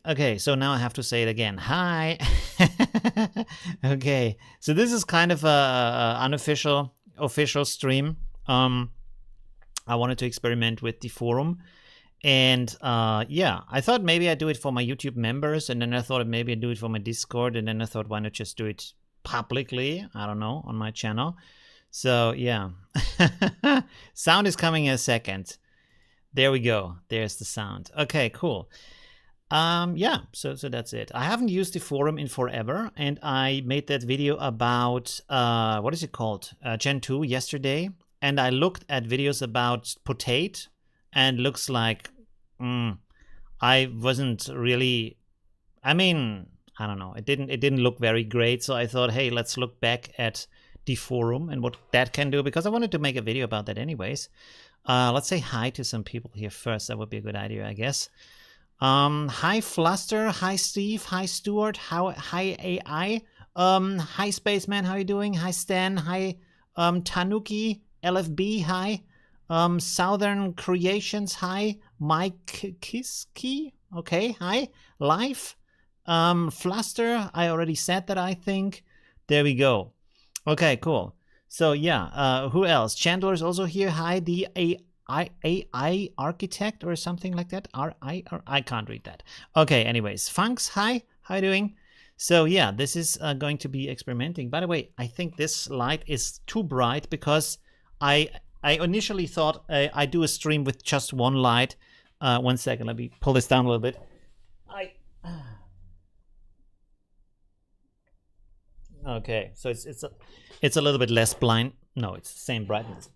Okay, so now I have to say it again. Hi. Okay, so this is kind of a unofficial official stream. I wanted to experiment with Deforum. And yeah, I thought maybe I'd do it for my YouTube members, and then I thought maybe I'd do it for my Discord, and then I thought, why not just do it publicly? I don't know, on my channel. So yeah, sound is coming in a second. There we go. There's the sound. Okay, cool. Yeah, so that's it. I haven't used Deforum in forever, and I made that video about what is it called, Gen 2 yesterday, and I looked at videos about Potate, and looks like I wasn't really. I mean, I don't know. It didn't look very great, so I thought, hey, let's look back at Deforum and what that can do, because I wanted to make a video about that anyways. Let's say hi to some people here first. That would be a good idea, I guess. Hi Fluster, hi Steve, hi Stuart, hi AI, hi Spaceman, how you doing? Hi Stan, hi Tanuki, LFB, hi. Southern Creations, hi. Mike Kiski, okay, hi. Life, Fluster, I already said that, I think. There we go. Okay, cool. So yeah, who else? Chandler's also here. Hi, the AI architect or something like that. I can't read that. Okay, anyways, Funks, hi, how you doing? So yeah, this is going to be experimenting. By the way, I think this light is too bright because I initially thought I'd do a stream with just one light. 1 second, let me pull this down a little bit. Okay, so it's a little bit less blind. No, it's the same brightness.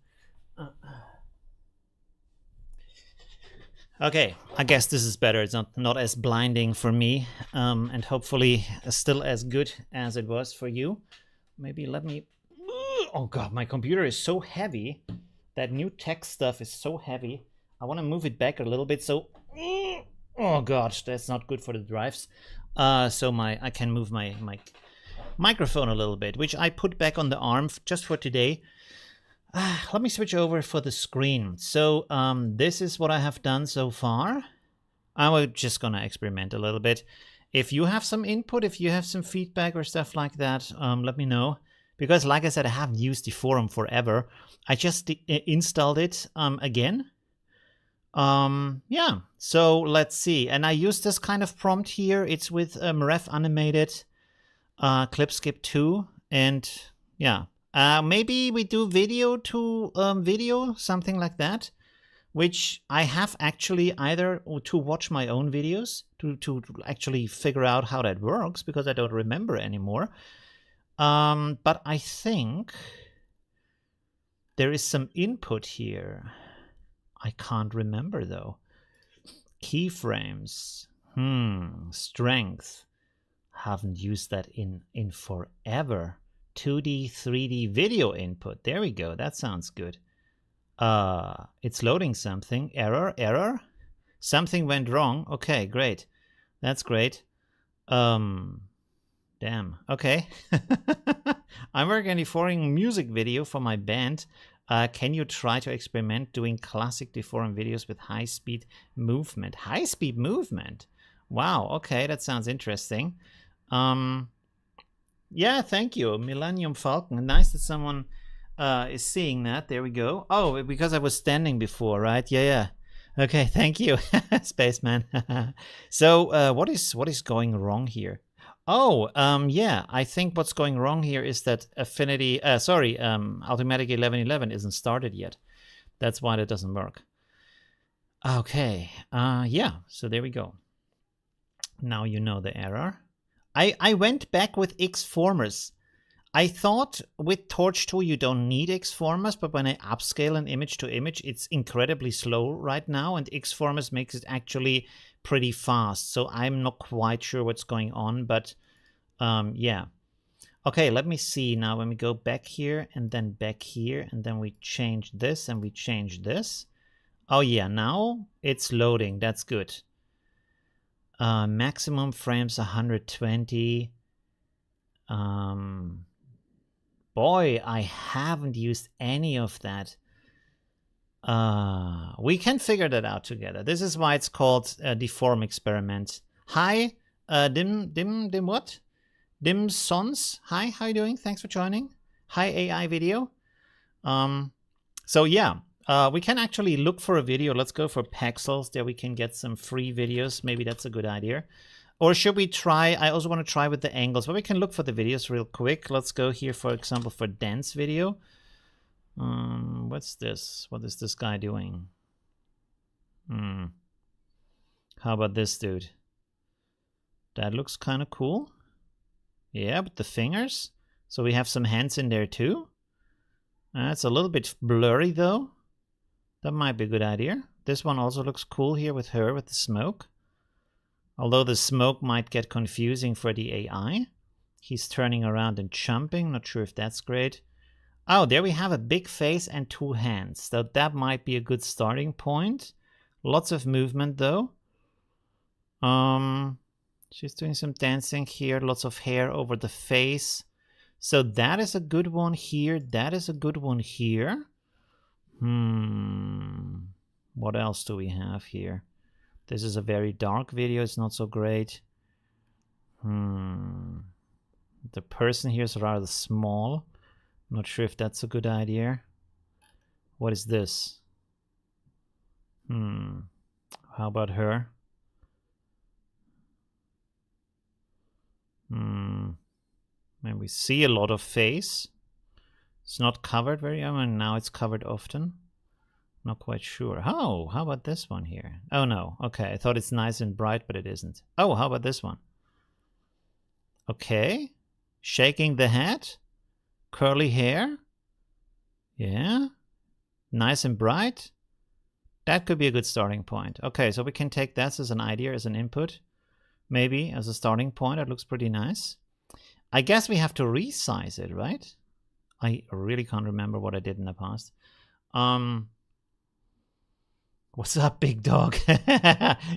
Okay, I guess this is better. It's not as blinding for me, and hopefully still as good as it was for you. Maybe let me. Oh god, my computer is so heavy. That new tech stuff is so heavy. I want to move it back a little bit. So, oh gosh, that's not good for the drives. So I can move my microphone a little bit, which I put back on the arm just for today. Let me switch over for the screen. So this is what I have done so far. I'm just gonna experiment a little bit. If you have some input, if you have some feedback or stuff like that, let me know. Because like I said, I haven't used Deforum forever. I just installed it again. Yeah, so let's see. And I use this kind of prompt here. It's with ref animated clip skip 2. And yeah, maybe we do video to video, something like that. Which I have actually either to watch my own videos, to actually figure out how that works, because I don't remember anymore. But I think there is some input here. I can't remember though. Keyframes. Strength. Haven't used that in forever. 2D, 3D video input. There we go. That sounds good. It's loading something. Error. Something went wrong. Okay, great. That's great. Damn. Okay. I'm working on a Deforum music video for my band. Can you try to experiment doing classic Deforum videos with high-speed movement? High-speed movement? Wow. Okay, that sounds interesting. Yeah, thank you, Millennium Falcon. Nice that someone is seeing that. There we go. Oh, because I was standing before, right? Yeah. Okay, thank you, Spaceman. So, what is going wrong here? Oh, yeah, I think what's going wrong here is that Automatic 1111 isn't started yet. That's why that doesn't work. Okay, yeah, so there we go. Now you know the error. I went back with Xformers. I thought with Torch 2 you don't need Xformers, but when I upscale an image to image, it's incredibly slow right now, and Xformers makes it actually pretty fast. So I'm not quite sure what's going on, but yeah. Okay, let me see now. When we go back here and then back here, and then we change this and we change this. Oh yeah, now it's loading. That's good. Maximum frames 120. Boy, I haven't used any of that. We can figure that out together. This is why it's called a Deforum experiment. Hi, Dim what? Dim Sons. Hi, how you doing? Thanks for joining. Hi, AI video. So yeah, we can actually look for a video. Let's go for Pexels. There we can get some free videos. Maybe that's a good idea. Or should we try? I also want to try with the angles, but we can look for the videos real quick. Let's go here, for example, for dance video. What's this? What is this guy doing? How about this dude? That looks kind of cool. Yeah, but the fingers. So we have some hands in there too. It's a little bit blurry though. That might be a good idea. This one also looks cool here with her with the smoke. Although the smoke might get confusing for the AI. He's turning around and jumping. Not sure if that's great. Oh, there we have a big face and 2 hands. So that might be a good starting point. Lots of movement though. She's doing some dancing here. Lots of hair over the face. So that is a good one here. That is a good one here. What else do we have here? This is a very dark video. It's not so great. The person here is rather small. Not sure if that's a good idea. What is this? How about her? And we see a lot of face. It's not covered very often. Now it's covered often. Not quite sure. Oh, how about this one here? Oh no. Okay, I thought it's nice and bright, but it isn't. Oh, how about this one? Okay. Shaking the head. Curly hair. Yeah. Nice and bright. That could be a good starting point. Okay, so we can take this as an idea, as an input. Maybe as a starting point. It looks pretty nice. I guess we have to resize it, right? I really can't remember what I did in the past. What's up, big dog?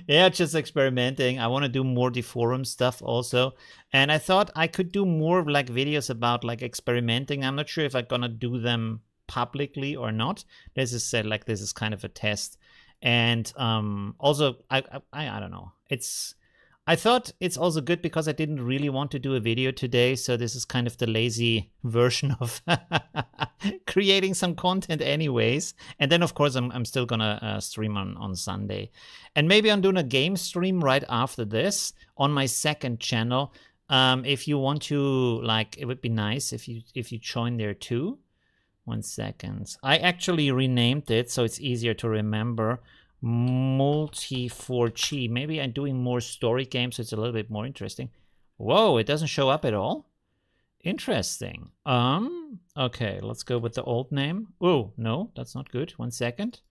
Yeah, just experimenting. I want to do more Deforum stuff also. And I thought I could do more like videos about like experimenting. I'm not sure if I'm gonna do them publicly or not. This is said like this is kind of a test. And also I don't know. I thought it's also good because I didn't really want to do a video today, so this is kind of the lazy version of creating some content anyways. And then, of course, I'm still gonna stream on Sunday. And maybe I'm doing a game stream right after this on my second channel. If you want to, like, it would be nice if you join there too. 1 second. I actually renamed it so it's easier to remember. Multi4G. Maybe I'm doing more story games, so it's a little bit more interesting. Whoa, it doesn't show up at all? Interesting. Okay, let's go with the old name. Oh, no, that's not good. 1 second.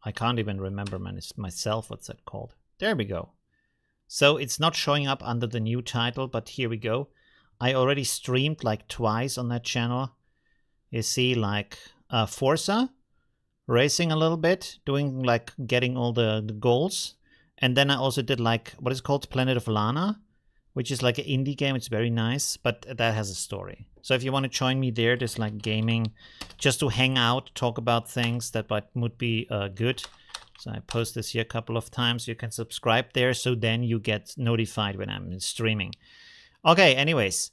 I can't even remember myself what's that called. There we go. So it's not showing up under the new title, but here we go. I already streamed like twice on that channel. You see like Forza, racing a little bit, doing like getting all the goals. And then I also did like, what is called Planet of Lana, which is like an indie game. It's very nice, but that has a story. So if you want to join me there, just like gaming, just to hang out, talk about things that would be good. So I post this here a couple of times. You can subscribe there, so then you get notified when I'm streaming. Okay, anyways.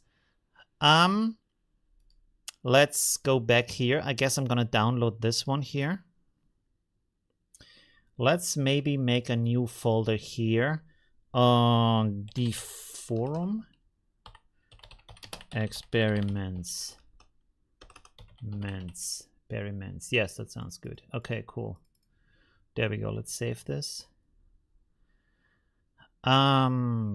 Let's go back here. I guess I'm gonna download this one here. Let's maybe make a new folder here on Deforum experiments. Yes, that sounds good. Okay, cool. There we go. Let's save this. Do I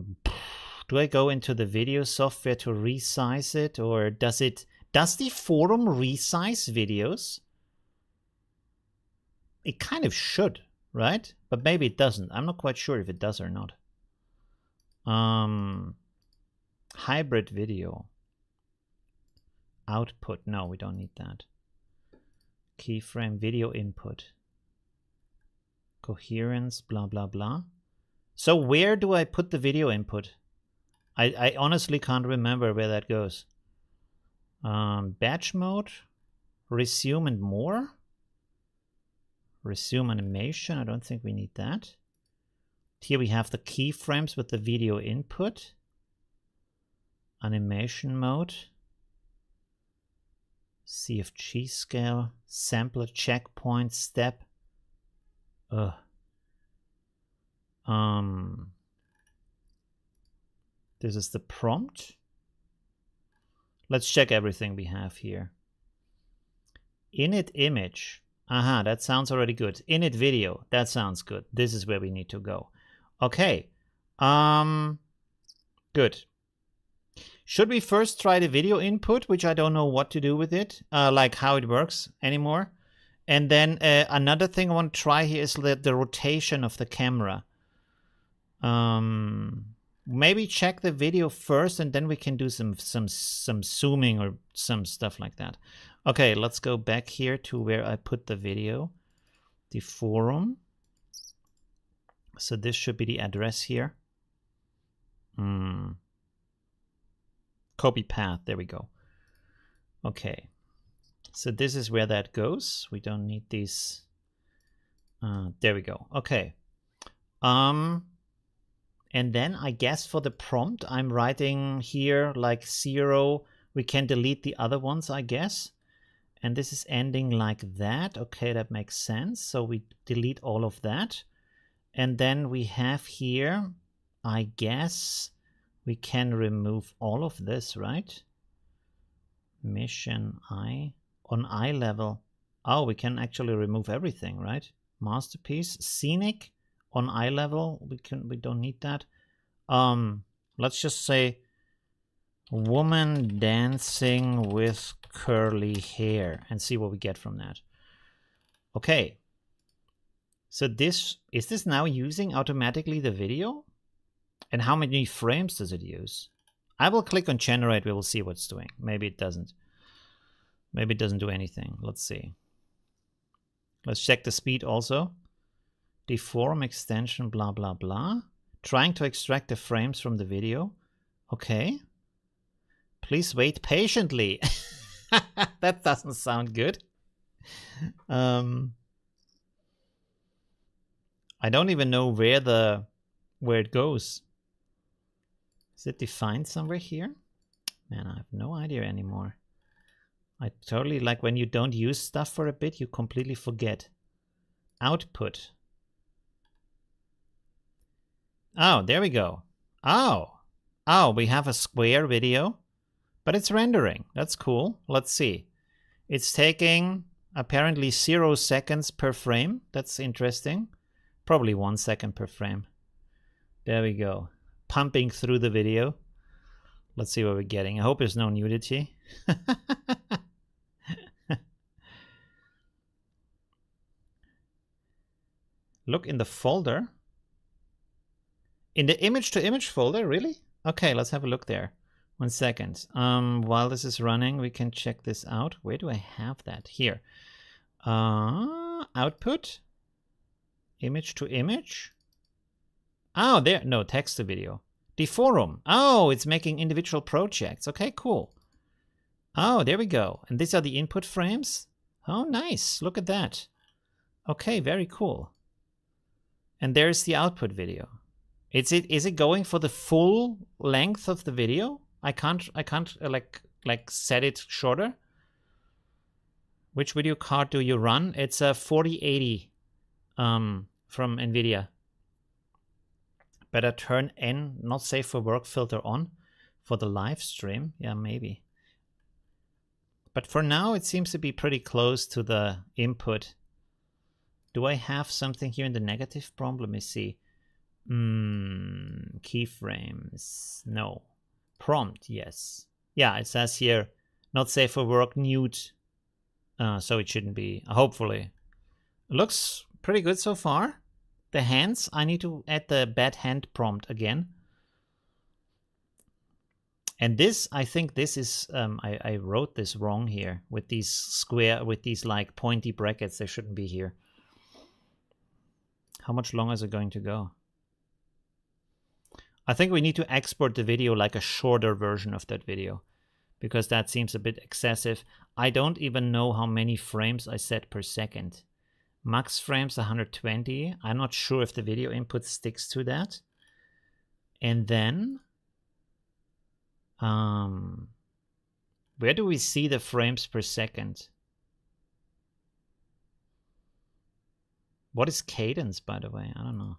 go into the video software to resize it, or does Deforum resize videos? It kind of should, right? But maybe it doesn't. I'm not quite sure if it does or not. Hybrid video. Output. No, we don't need that. Keyframe video input. Coherence, blah, blah, blah. So where do I put the video input? I honestly can't remember where that goes. Batch mode, resume and more. Resume animation. I don't think we need that. Here we have the keyframes with the video input. Animation mode. CFG scale. Sampler checkpoint step. This is the prompt. Let's check everything we have here. Init image. Aha, that sounds already good. Init video. That sounds good. This is where we need to go. Okay. Good. Should we first try the video input, which I don't know what to do with it, like how it works anymore? And then another thing I want to try here is the rotation of the camera. Maybe check the video first, and then we can do some zooming or some stuff like that. Okay, let's go back here to where I put the video. Deforum. So this should be the address here. Copy path. There we go. Okay. So this is where that goes. We don't need these. There we go. Okay. And then I guess for the prompt, I'm writing here like 0. We can delete the other ones, I guess. And this is ending like that. Okay, that makes sense. So we delete all of that. And then we have here, I guess, we can remove all of this, right? Mission I. On eye level. Oh, we can actually remove everything, right? Masterpiece. Scenic. On eye level, we don't need that. Let's just say woman dancing with curly hair and see what we get from that. Okay. So is this now using automatically the video? And how many frames does it use? I will click on generate. We will see what it's doing. Maybe it doesn't. Maybe it doesn't do anything. Let's see. Let's check the speed also. Deforum extension, blah, blah, blah. Trying to extract the frames from the video. Okay. Please wait patiently. That doesn't sound good. I don't even know where it goes. Is it defined somewhere here? Man, I have no idea anymore. I totally, like when you don't use stuff for a bit, you completely forget. Output. Oh, there we go. Oh, we have a square video, but it's rendering. That's cool. Let's see. It's taking apparently 0 seconds per frame. That's interesting. Probably 1 second per frame. There we go. Pumping through the video. Let's see what we're getting. I hope there's no nudity. Look in the folder. In the image-to-image folder, really? Okay, let's have a look there. 1 second. While this is running, we can check this out. Where do I have that? Here. Output. Image-to-image. Oh, there. No, text to video. Deforum. Oh, it's making individual projects. Okay, cool. Oh, there we go. And these are the input frames. Oh, nice. Look at that. Okay, very cool. And there's the output video. Is it going for the full length of the video? I can't like set it shorter. Which video card do you run? It's a 4080 from NVIDIA. Better turn N not safe for work filter on for the live stream. Yeah, maybe. But for now, it seems to be pretty close to the input. Do I have something here in the negative prompt? Let me see. Keyframes. No. Prompt, yes. Yeah, it says here, not safe for work, nude. So it shouldn't be, hopefully. Looks pretty good so far. The hands, I need to add the bad hand prompt again. And this, I think this is, I wrote this wrong here with these square, with these like pointy brackets. They shouldn't be here. How much longer is it going to go? I think we need to export the video like a shorter version of that video, because that seems a bit excessive. I don't even know how many frames I set per second. Max frames 120. I'm not sure if the video input sticks to that. And then, where do we see the frames per second? What is cadence, by the way? I don't know.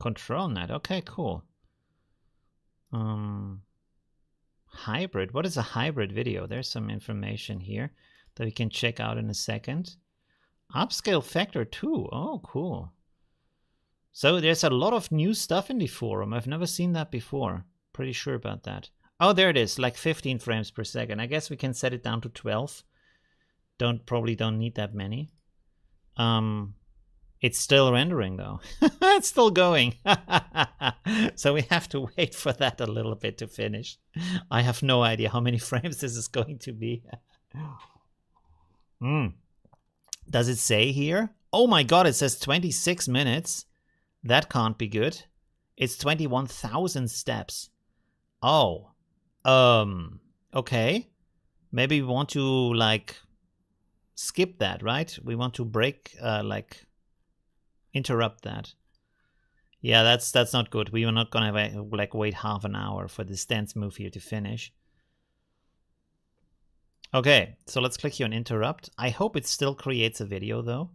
Control net. Okay, cool. Hybrid. What is a hybrid video? There's some information here that we can check out in a second. Upscale factor 2. Oh, cool. So there's a lot of new stuff in Deforum. I've never seen that before. Pretty sure about that. Oh, there it is, like 15 frames per second. I guess we can set it down to 12. Probably don't need that many. It's still rendering though. It's still going. So we have to wait for that a little bit to finish. I have no idea how many frames this is going to be. Does it say here? Oh my god, it says 26 minutes. That can't be good. It's 21,000 steps. Oh. Okay. Maybe we want to, like, skip that, right? We want to break, like, interrupt that. Yeah, that's not good. We are not gonna like wait half an hour for this dance move here to finish. Okay, so let's click here on interrupt. I hope it still creates a video though.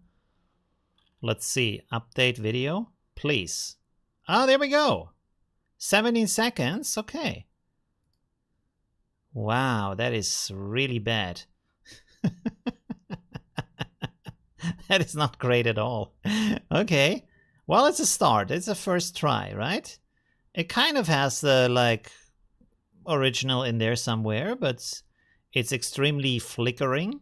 Let's see. Update video, please. Ah, there we go. 17 seconds. Okay. Wow, that is really bad. That is not great at all. Okay. Well, it's a start. It's a first try, right? It kind of has the, like, original in there somewhere, but it's extremely flickering.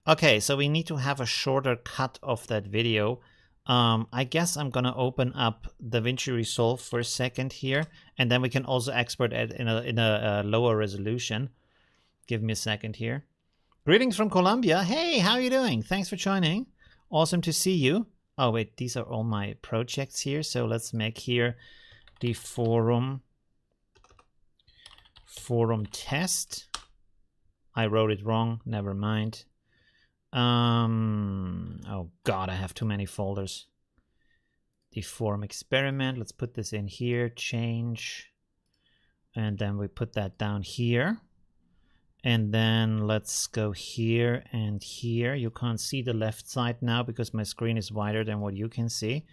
Okay, so we need to have a shorter cut of that video. I guess I'm gonna open up DaVinci Resolve for a second here, and then we can also export it in a lower resolution. Give me a second here. Greetings from Colombia. Hey, how are you doing? Thanks for joining. Awesome to see you. Oh wait, these are all my projects here. So let's make here the forum test. I wrote it wrong. Never mind. Oh god, I have too many folders. The forum experiment. Let's put this in here. Change. And then we put that down here. And then let's go here and here. You can't see the left side now because my screen is wider than what you can see.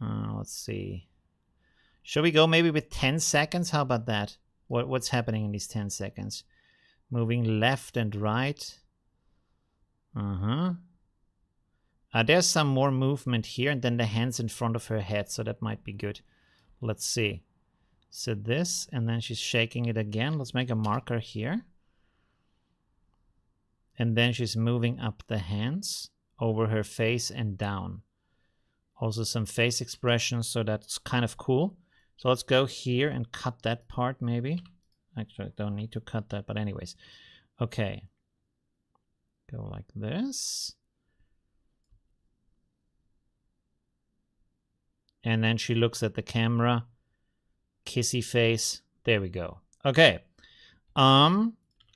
Let's see. Should we go maybe with 10 seconds? How about that? What's happening in these 10 seconds? Moving left and right. There's some more movement here, and then the hands in front of her head, so that might be good. Let's see. So this, and then she's shaking it again. Let's make a marker here. And then she's moving up the hands over her face and down. Also some face expressions, so that's kind of cool. So let's go here and cut that part maybe. Actually, I don't need to cut that, but anyways. Okay. Go like this. And then she looks at the camera. Kissy face. There we go. Okay.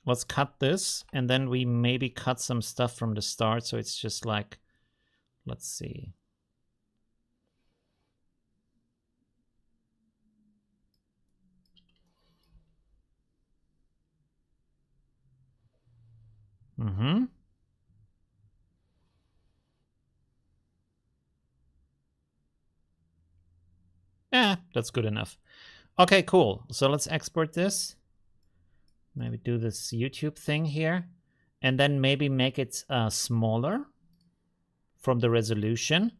Let's cut this, and then we maybe cut some stuff from the start, so it's just like, let's see. Yeah, that's good enough. Okay, cool. So let's export this. Maybe do this YouTube thing here, and then maybe make it smaller from the resolution.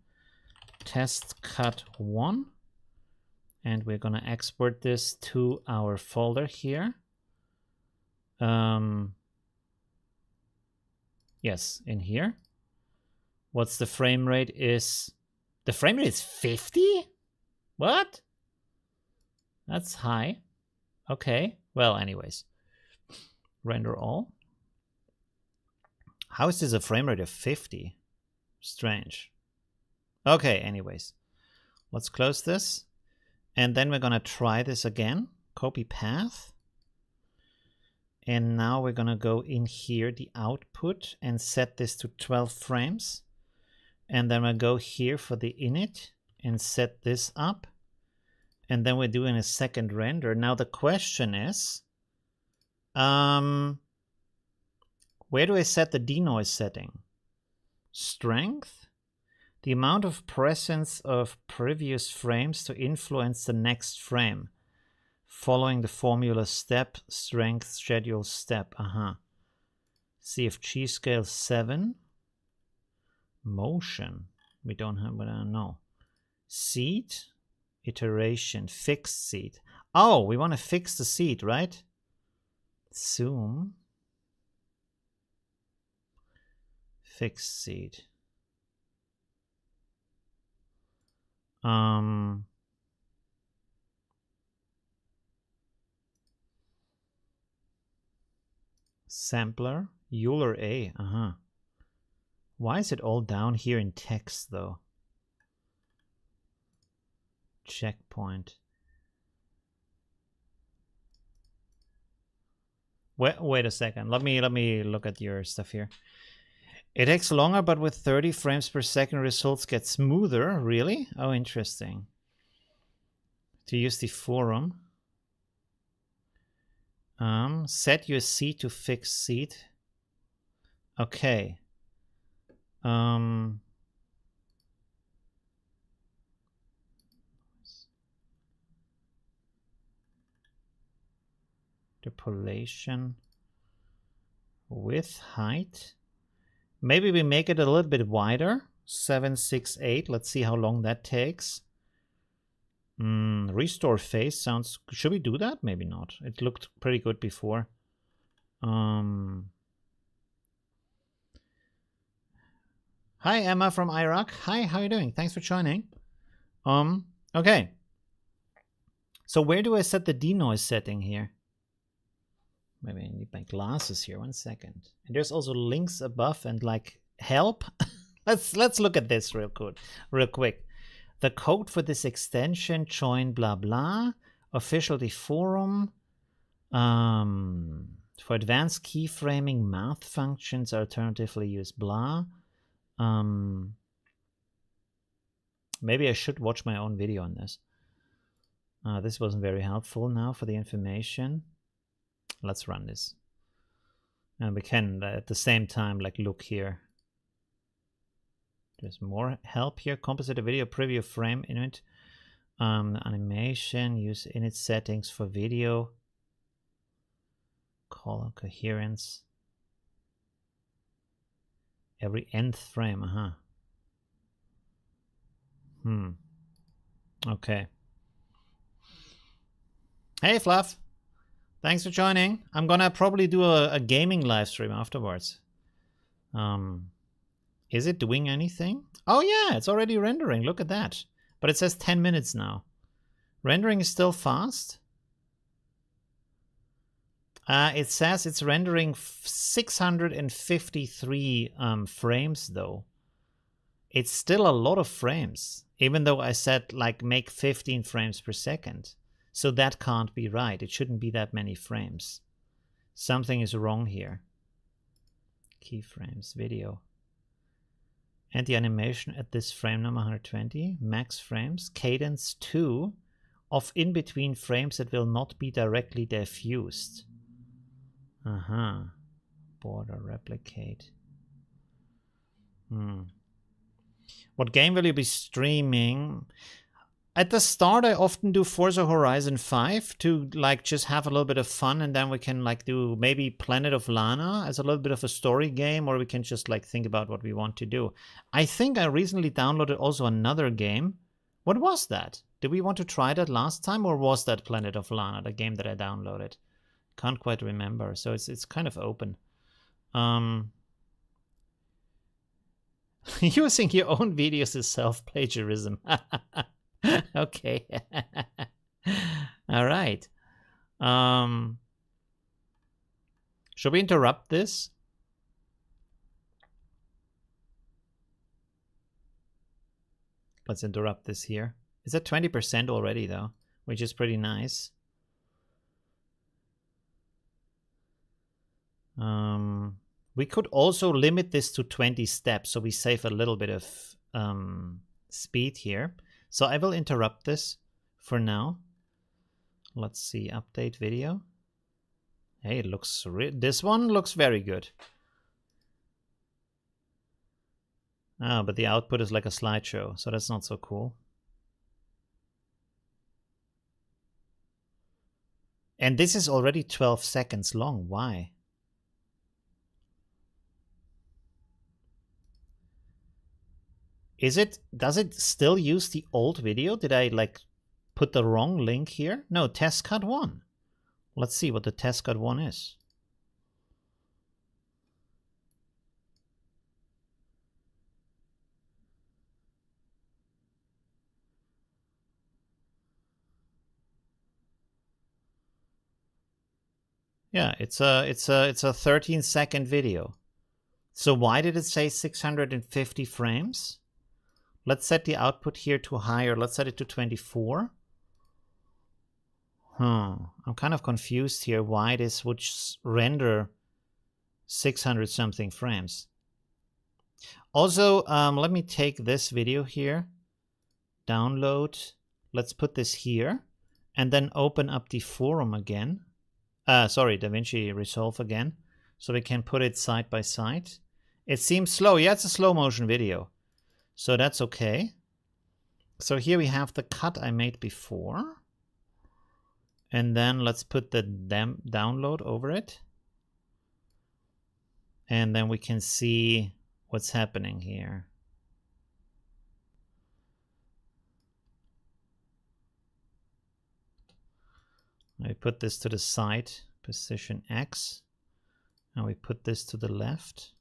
Test cut 1, and we're gonna export this to our folder here. Yes, in here. What's the frame rate? The frame rate is 50? What? That's high. Okay, well, anyways. Render all. How is this a frame rate of 50? Strange. Okay, anyways. Let's close this. And then we're gonna try this again. Copy path. And now we're gonna go in here, the output, and set this to 12 frames. And then we'll go here for the init and set this up. And then we're doing a second render. Now the question is, where do I set the denoise setting? Strength? The amount of presence of previous frames to influence the next frame. Following the formula step, strength, schedule, step. CFG scale 7. Motion. We don't have, but I don't know. Seed. Iteration. Fixed seed. Oh, we want to fix the seed, right? Zoom. Fixed seed. Sampler. Euler A. Why is it all down here in text though? Checkpoint. Wait a second. Let me look at your stuff here. It takes longer, but with 30 frames per second, results get smoother. Really? Oh, interesting. To use Deforum. Set your seed to fixed seed. Okay. Interpolation. Width, height. Maybe we make it a little bit wider. 768. Let's see how long that takes. Restore face sounds... Should we do that? Maybe not. It looked pretty good before. Hi, Emma from Iraq. Hi, how are you doing? Thanks for joining. Okay. So where do I set the denoise setting here? Maybe I need my glasses here. 1 second. And there's also links above and like help. let's look at this real quick. The code for this extension, join blah blah, official Deforum. For advanced keyframing, math functions alternatively use blah. Maybe I should watch my own video on this. This wasn't very helpful now for the information. Let's run this. And we can at the same time like look here. There's more help here. Composite video preview frame init. Animation, use init settings for video. Color coherence. Every nth frame, Okay. Hey Fluff. Thanks for joining. I'm gonna probably do a gaming live stream afterwards. Is it doing anything? Oh yeah, it's already rendering. Look at that. But it says 10 minutes now. Rendering is still fast. It says it's rendering 653 frames though. It's still a lot of frames, even though I said like make 15 frames per second. So that can't be right. It shouldn't be that many frames. Something is wrong here. Keyframes, video. And the animation at this frame number 120. Max frames. Cadence 2 of in-between frames that will not be directly diffused. Border, replicate. What game will you be streaming? At the start, I often do Forza Horizon 5 to like just have a little bit of fun, and then we can like do maybe Planet of Lana as a little bit of a story game, or we can just like think about what we want to do. I think I recently downloaded also another game. What was that? Did we want to try that last time, or was that Planet of Lana, the game that I downloaded? Can't quite remember, so it's kind of open. Using your own videos is self-plagiarism. Okay. All right. Should we interrupt this? Let's interrupt this here. It's at 20% already, though, which is pretty nice. We could also limit this to 20 steps, so we save a little bit of speed here. So I will interrupt this for now. Let's see, update video. Hey, it looks this one looks very good. Ah, but the output is like a slideshow, so that's not so cool. And this is already 12 seconds long. Why? Does it still use the old video? Did I like put the wrong link here? No, test cut 1. Let's see what the test cut 1 is. Yeah, it's a 13-second video. So why did it say 650 frames? Let's set the output here to higher. Let's set it to 24. I'm kind of confused here why this would render 600 something frames. Also, let me take this video here, download. Let's put this here and then open up Deforum again. Sorry, DaVinci Resolve again, so we can put it side by side. It seems slow. Yeah, it's a slow motion video, so that's okay. So here we have the cut I made before. And then let's put the download over it. And then we can see what's happening here. I put this to the side, position X. And we put this to the left.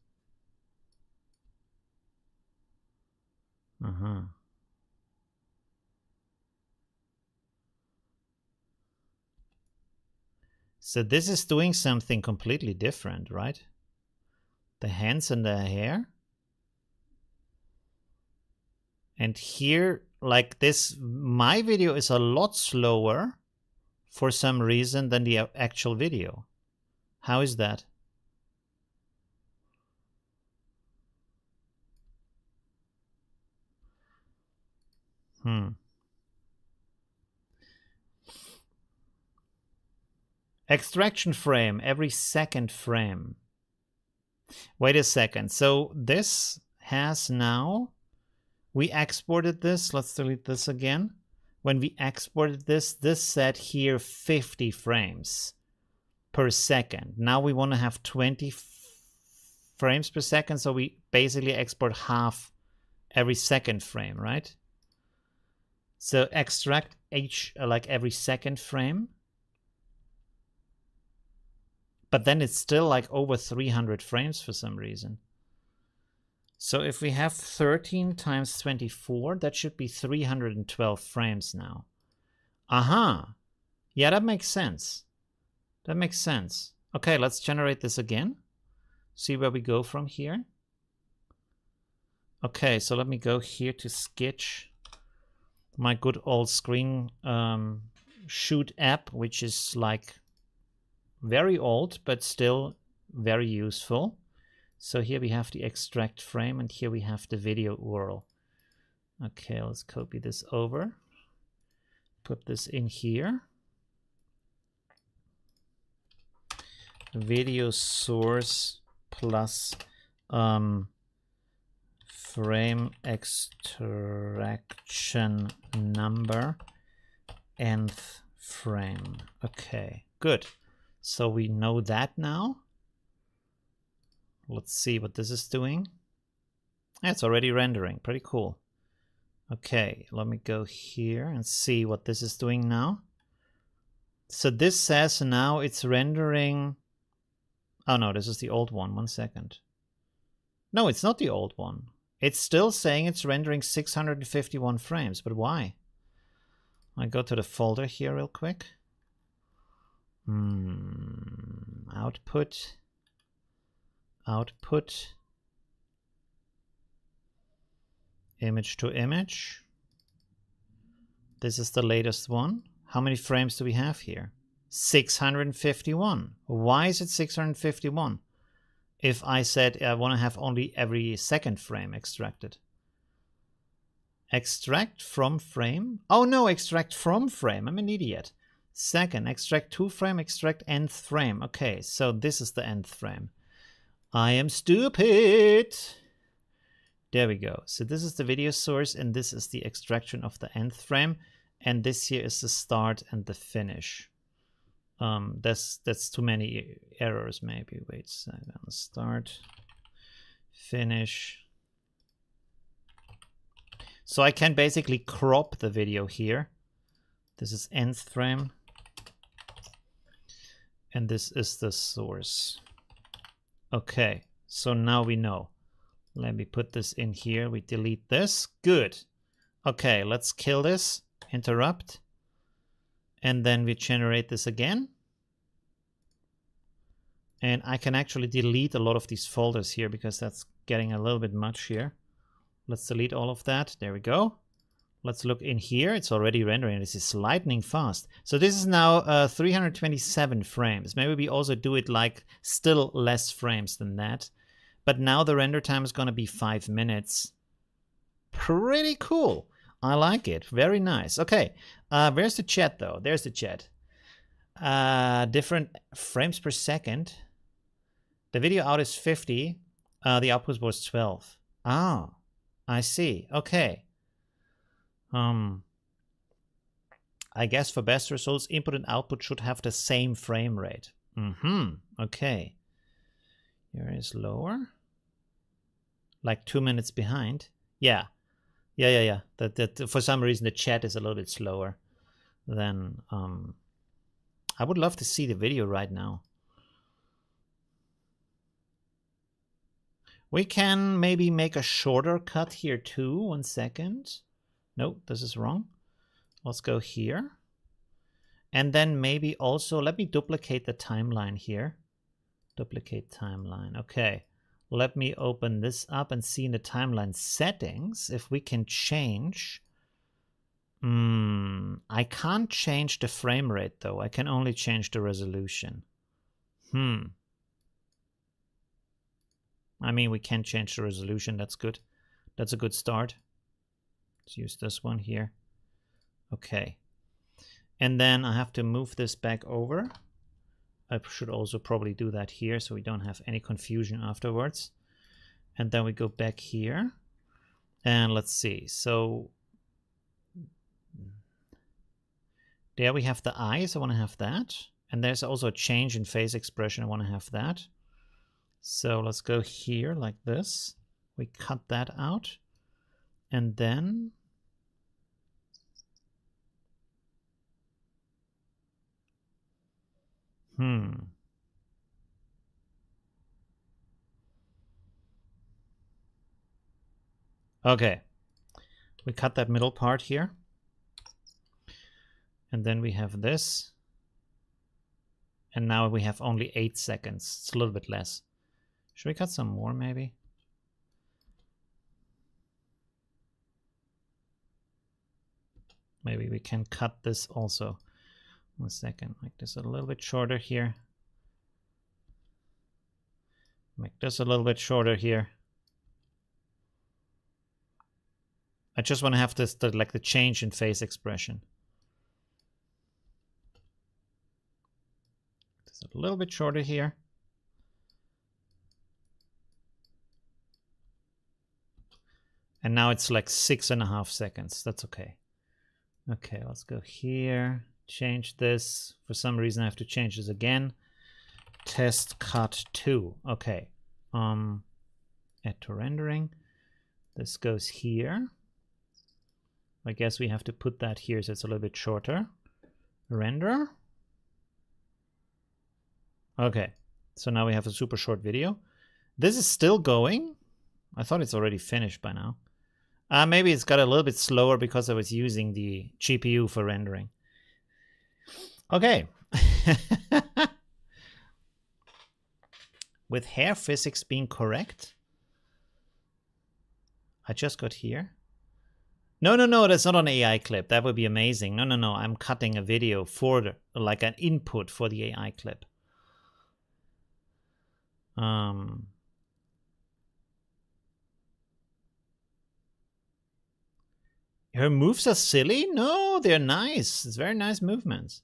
So this is doing something completely different, right? The hands and the hair. And here, like this, my video is a lot slower for some reason than the actual video. How is that? Extraction frame, every second frame. Wait a second. So this has now, we exported this. Let's delete this again. When we exported this, this said here 50 frames per second. Now we want to have 20 frames per second. So we basically export half every second frame, right? So extract like every second frame. But then it's still like over 300 frames for some reason. So if we have 13 times 24, that should be 312 frames now. Aha! Yeah, that makes sense. That makes sense. Okay, let's generate this again. See where we go from here. Okay, so let me go here to Sketch. My good old screen shoot app, which is like very old, but still very useful. So here we have the extract frame, and here we have the video URL. Okay, let's copy this over. Put this in here. Video source plus frame extraction number, nth frame. Okay, good. So we know that now. Let's see what this is doing. It's already rendering. Pretty cool. Okay, let me go here and see what this is doing now. So this says now it's rendering... Oh no, this is the old one. 1 second. No, it's not the old one. It's still saying it's rendering 651 frames, but why? I go to the folder here real quick. Output. Output. Image to image. This is the latest one. How many frames do we have here? 651. Why is it 651? if I said I want to have only every second frame extracted. Extract from frame? Oh no, extract from frame. I'm an idiot. Second, extract to frame, extract nth frame. Okay, so this is the nth frame. I am stupid. There we go. So this is the video source, and this is the extraction of the nth frame, and this here is the start and the finish. That's too many errors. Maybe wait a second. Start, finish. So I can basically crop the video here. This is nth frame, and this is the source. Okay, so now we know. Let me put this in here. We delete this. Good. Okay, let's kill this. Interrupt. And then we generate this again. And I can actually delete a lot of these folders here because that's getting a little bit much here. Let's delete all of that. There we go. Let's look in here. It's already rendering. This is lightning fast. So this is now 327 frames. Maybe we also do it like still less frames than that. But now the render time is going to be 5 minutes. Pretty cool. I like it. Very nice. Okay. Where's the chat though? There's the chat. Different frames per second. The video out is 50. The output was 12. Ah, I see. Okay. I guess for best results, input and output should have the same frame rate. Okay. Here is lower. Like 2 minutes behind. Yeah. That for some reason the chat is a little bit slower than I would love to see the video right now. We can maybe make a shorter cut here too. 1 second. Nope, this is wrong. Let's go here. And then maybe also, let me duplicate the timeline here. Duplicate timeline. Okay. Let me open this up and see in the timeline settings if we can change. I can't change the frame rate though. I can only change the resolution. I mean, we can change the resolution. That's good. That's a good start. Let's use this one here. Okay. And then I have to move this back over. I should also probably do that here so we don't have any confusion afterwards. And then we go back here. And let's see. So there we have the eyes. I want to have that. And there's also a change in face expression. I want to have that. So let's go here like this. We cut that out. And then okay. We cut that middle part here. And then we have this. And now we have only 8 seconds. It's a little bit less. Should we cut some more maybe? Maybe we can cut this also. 1 second. Make this a little bit shorter here. Make this a little bit shorter here. I just want to have this, like the change in face expression. It's a little bit shorter here. And now it's like 6.5 seconds. That's okay. Okay, let's go here. Change this. For some reason I have to change this again. Test cut 2. Okay. Add to rendering. This goes here. I guess we have to put that here so it's a little bit shorter. Render. Okay. So now we have a super short video. This is still going. I thought it's already finished by now. Maybe it's got a little bit slower because I was using the GPU for rendering. Okay. With hair physics being correct. I just got here. No, that's not an AI clip. That would be amazing. No. I'm cutting a video for like an input for the AI clip. Her moves are silly? No, they're nice. It's very nice movements.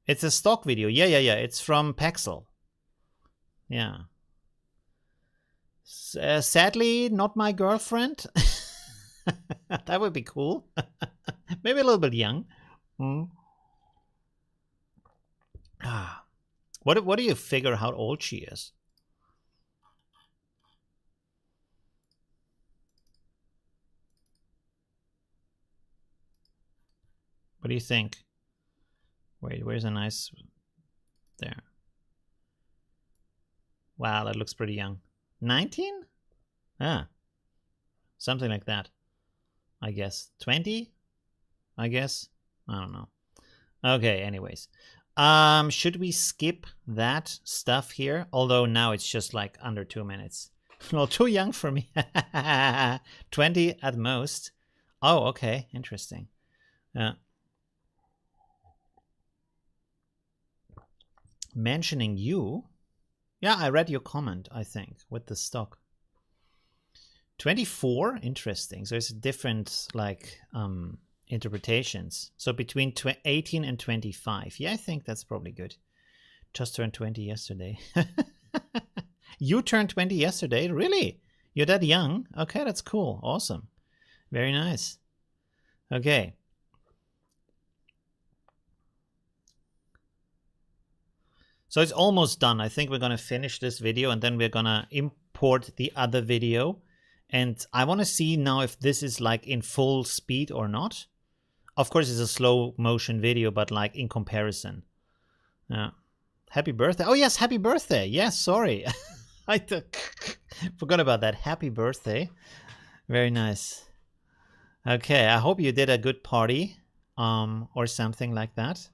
It's a stock video. Yeah. It's from Pexel. Yeah. Sadly, not my girlfriend. That would be cool. Maybe a little bit young. What do you figure how old she is? What do you think? Wait, where's a nice... There. Wow, that looks pretty young. 19? Ah. Something like that. I guess. 20? I guess. I don't know. Okay, anyways. Should we skip that stuff here? Although now it's just like under 2 minutes. Well, too young for me. 20 at most. Oh, okay. Interesting. Mentioning you. Yeah, I read your comment, I think, with the stock. 24? Interesting. So it's different, like, interpretations. So between 18 and 25. Yeah, I think that's probably good. Just turned 20 yesterday. You turned 20 yesterday? Really? You're that young? Okay, that's cool. Awesome. Very nice. Okay. So it's almost done. I think we're going to finish this video and then we're going to import the other video. And I want to see now if this is like in full speed or not. Of course, it's a slow motion video, but like in comparison. Happy birthday. Oh, yes, happy birthday. Yes, sorry. I forgot about that. Happy birthday. Very nice. Okay, I hope you did a good party or something like that.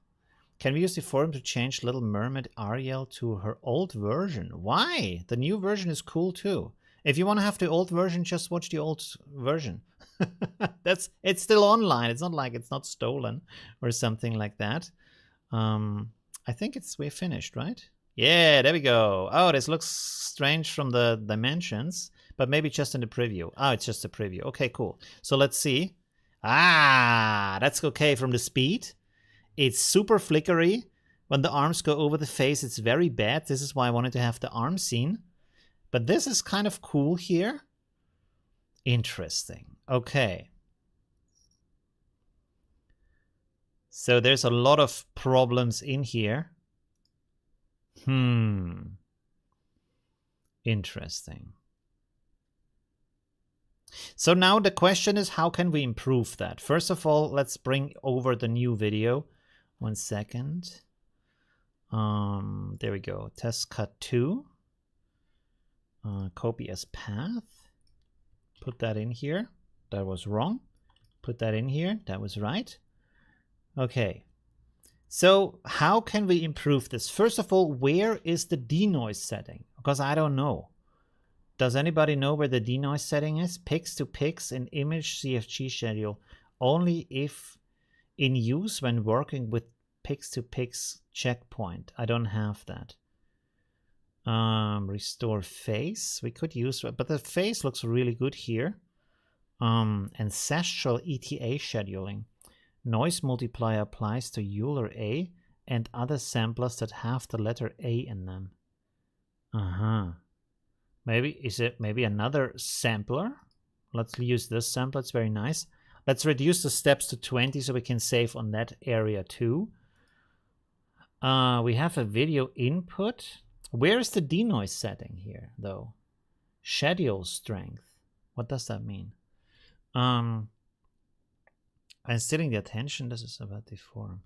Can we use the forum to change Little Mermaid Ariel to her old version? Why? The new version is cool too. If you want to have the old version, just watch the old version. It's still online. It's not like it's not stolen or something like that. I think we're finished, right? Yeah, there we go. Oh, this looks strange from the dimensions, but maybe just in the preview. Oh, it's just a preview. Okay, cool. So let's see. Ah, that's okay from the speed. It's super flickery. When the arms go over the face, it's very bad. This is why I wanted to have the arm scene. But this is kind of cool here. Interesting. Okay. So there's a lot of problems in here. Interesting. So now the question is, how can we improve that? First of all, let's bring over the new video. 1 second. There we go. Test cut 2. Copy as path. Put that in here. That was wrong. Put that in here. That was right. Okay. So how can we improve this? First of all, where is the denoise setting? Because I don't know. Does anybody know where the denoise setting is? Pix to pix in image CFG schedule. Only if in use when working with pix to pix checkpoint. I don't have that. Restore face. We could use, but the face looks really good here. Ancestral ETA scheduling. Noise multiplier applies to Euler A and other samplers that have the letter A in them. Is it maybe another sampler? Let's use this sampler. It's very nice. Let's reduce the steps to 20 so we can save on that area too. We have a video input. Where is the denoise setting here, though? Schedule strength. What does that mean? I'm stealing the attention. This is about Deforum.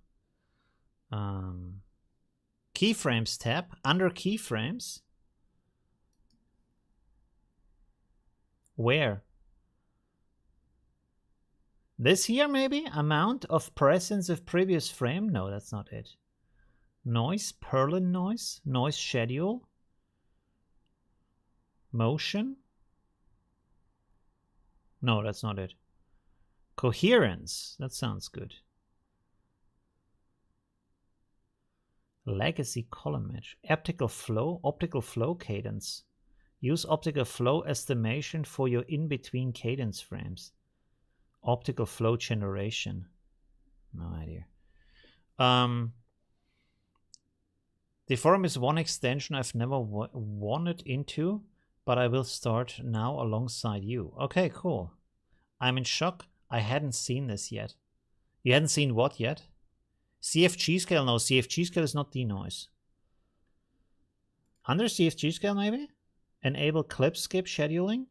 Keyframes tab. Under keyframes. Where? This here, maybe? Amount of presence of previous frame? No, that's not it. Noise, Perlin noise, noise schedule, motion. No, that's not it. Coherence, that sounds good. Legacy column match. Optical flow cadence. Use optical flow estimation for your in-between cadence frames. Optical flow generation. No idea. Deforum is one extension I've never wanted into, but I will start now alongside you. Okay, cool. I'm in shock. I hadn't seen this yet. You hadn't seen what yet? CFG scale? No, CFG scale is not denoise. Under CFG scale, maybe? Enable clip skip scheduling?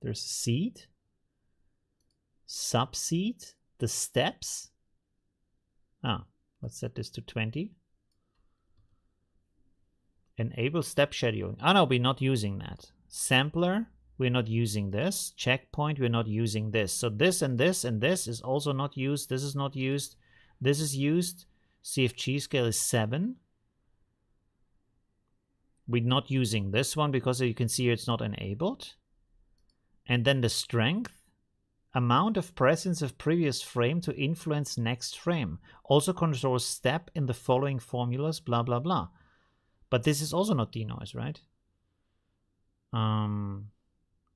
There's a seed. Subseed. The steps. Ah, let's set this to 20. Enable step scheduling. Oh no, we're not using that. Sampler, we're not using this. Checkpoint, we're not using this. So this and this and this is also not used. This is not used. This is used. CFG scale is 7. We're not using this one because you can see it's not enabled. And then the strength. Amount of presence of previous frame to influence next frame. Also controls step in the following formulas, blah, blah, blah. But this is also not denoise, right?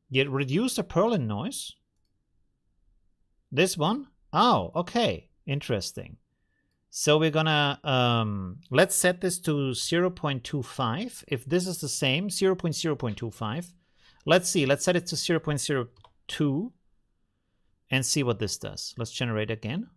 Yet reduce the Perlin noise. This one? Oh, okay. Interesting. So we're gonna, let's set this to 0.25. If this is the same, 0.0.25. Let's see, let's set it to 0.02. And see what this does. Let's generate again.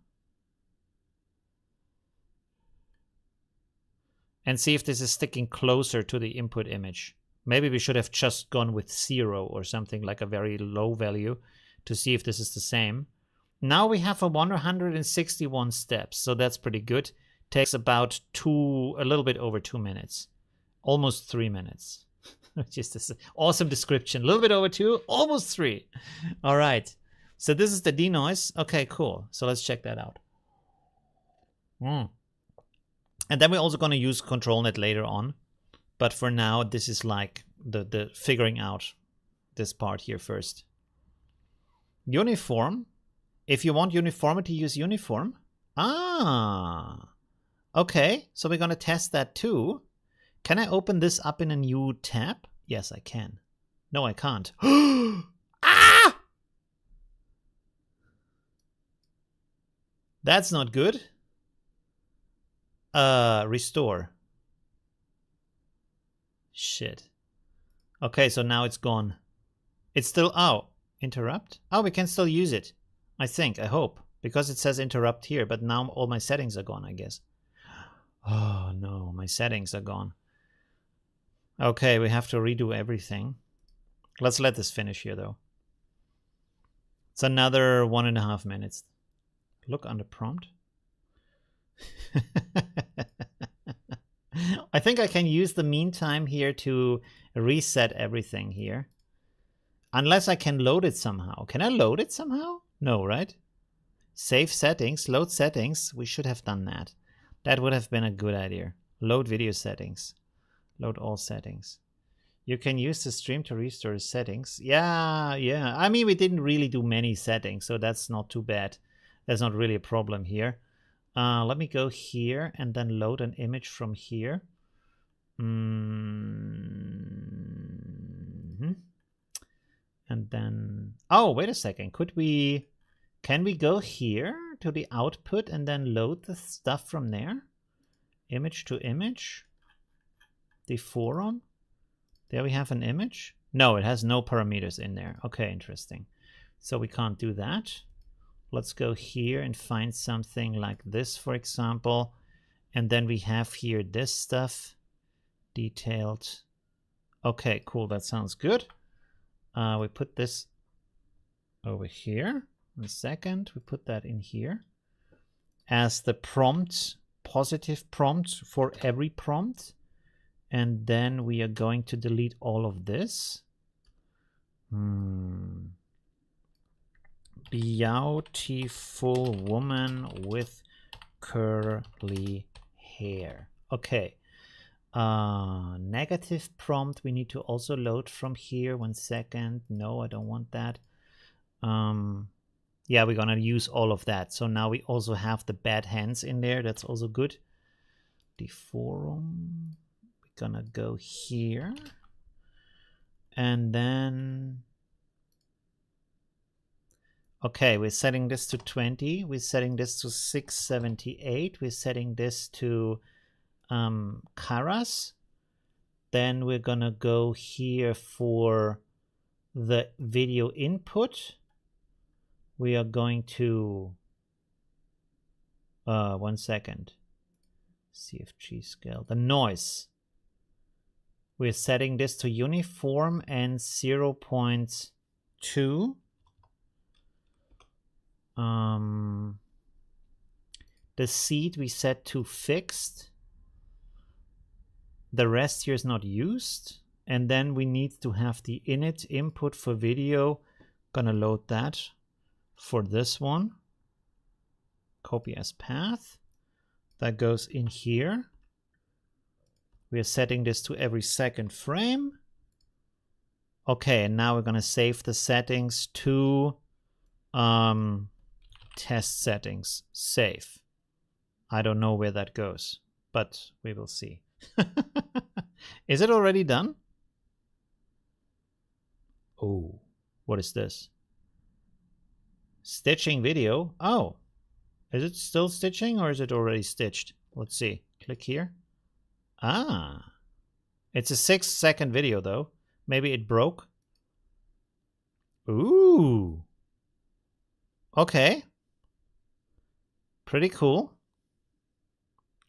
And see if this is sticking closer to the input image. Maybe we should have just gone with 0 or something like a very low value to see if this is the same. Now we have a 161 steps, so that's pretty good. Takes about a little bit over 2 minutes. Almost 3 minutes. Just this awesome description. A little bit over 2, almost 3. All right. So this is the denoise. Okay, cool. So let's check that out. And then we're also going to use ControlNet later on. But for now, this is like the figuring out this part here first. Uniform. If you want uniformity, use uniform. Ah. Okay, so we're going to test that too. Can I open this up in a new tab? Yes, I can. No, I can't. Ah! That's not good. Restore. Shit. Okay, so now it's gone. It's still, oh, interrupt? Oh, we can still use it. I think, I hope. Because it says interrupt here, but now all my settings are gone, I guess. Oh no, my settings are gone. Okay, we have to redo everything. Let's let this finish here though. It's another 1.5 minutes. Look under prompt. I think I can use the meantime here to reset everything here. Unless I can load it somehow. Can I load it somehow? No, right? Save settings, load settings. We should have done that. That would have been a good idea. Load video settings. Load all settings. You can use the stream to restore settings. Yeah. I mean, we didn't really do many settings, so that's not too bad. There's not really a problem here. Let me go here and then load an image from here. And then, oh, wait a second. Can we go here to the output and then load the stuff from there? Image to image. Deforum. There we have an image. No, it has no parameters in there. Okay, interesting. So we can't do that. Let's go here and find something like this, for example. And then we have here this stuff. Detailed. Okay, cool. That sounds good. We put this over here. A second. We put that in here. As the prompt, positive prompt for every prompt. And then we are going to delete all of this. Beautiful woman with curly hair. Okay. Negative prompt we need to also load from here. 1 second. No, I don't want that. Yeah, we're gonna use all of that. So now we also have the bad hands in there. That's also good. Deforum. We're gonna go here. And then... Okay, we're setting this to 20. We're setting this to 678. We're setting this to Karas. Then we're gonna go here for the video input. We are going to... 1 second. CFG scale. The noise. We're setting this to uniform and 0.2. The seed we set to fixed. The rest here is not used. And then we need to have the init input for video. Gonna load that for this one. Copy as path. That goes in here. We are setting this to every second frame. Okay, and now we're gonna save the settings to test settings. Save. I don't know where that goes, but we will see. Is it already done? Oh, what is this? Stitching video. Oh, is it still stitching or is it already stitched? Let's see. Click here. Ah, it's a 6-second video though. Maybe it broke. Ooh. Okay. Pretty cool.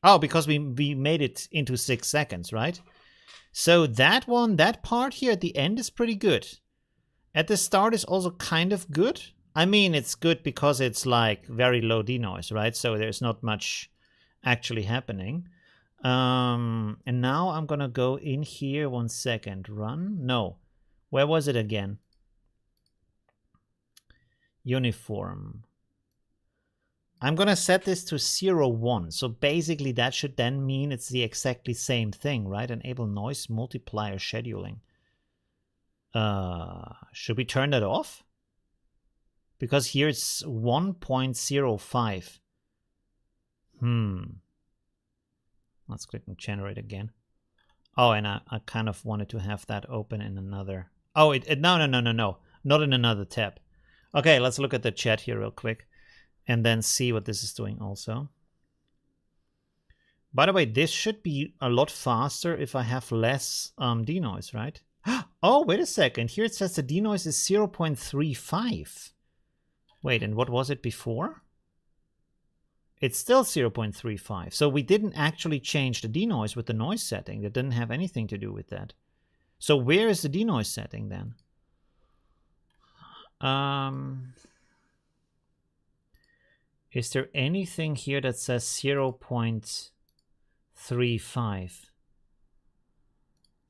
Oh, because we made it into 6 seconds, right? So that one, that part here at the end is pretty good. At the start is also kind of good. I mean, it's good because it's like very low denoise, right? So there's not much actually happening. And now I'm gonna go in here. 1 second. Run? No. Where was it again? Uniform. I'm gonna set this to 0, 1. So basically that should then mean it's the exactly same thing, right? Enable noise multiplier scheduling. Should we turn that off? Because here it's 1.05. Let's click on generate again. Oh, and I kind of wanted to have that open in another... Oh, no. Not in another tab. Okay, let's look at the chat here real quick. And then see what this is doing also. By the way, this should be a lot faster if I have less denoise, right? Oh, wait a second. Here it says the denoise is 0.35. Wait, and what was it before? It's still 0.35. So we didn't actually change the denoise with the noise setting. That didn't have anything to do with that. So where is the denoise setting then? Is there anything here that says 0.35?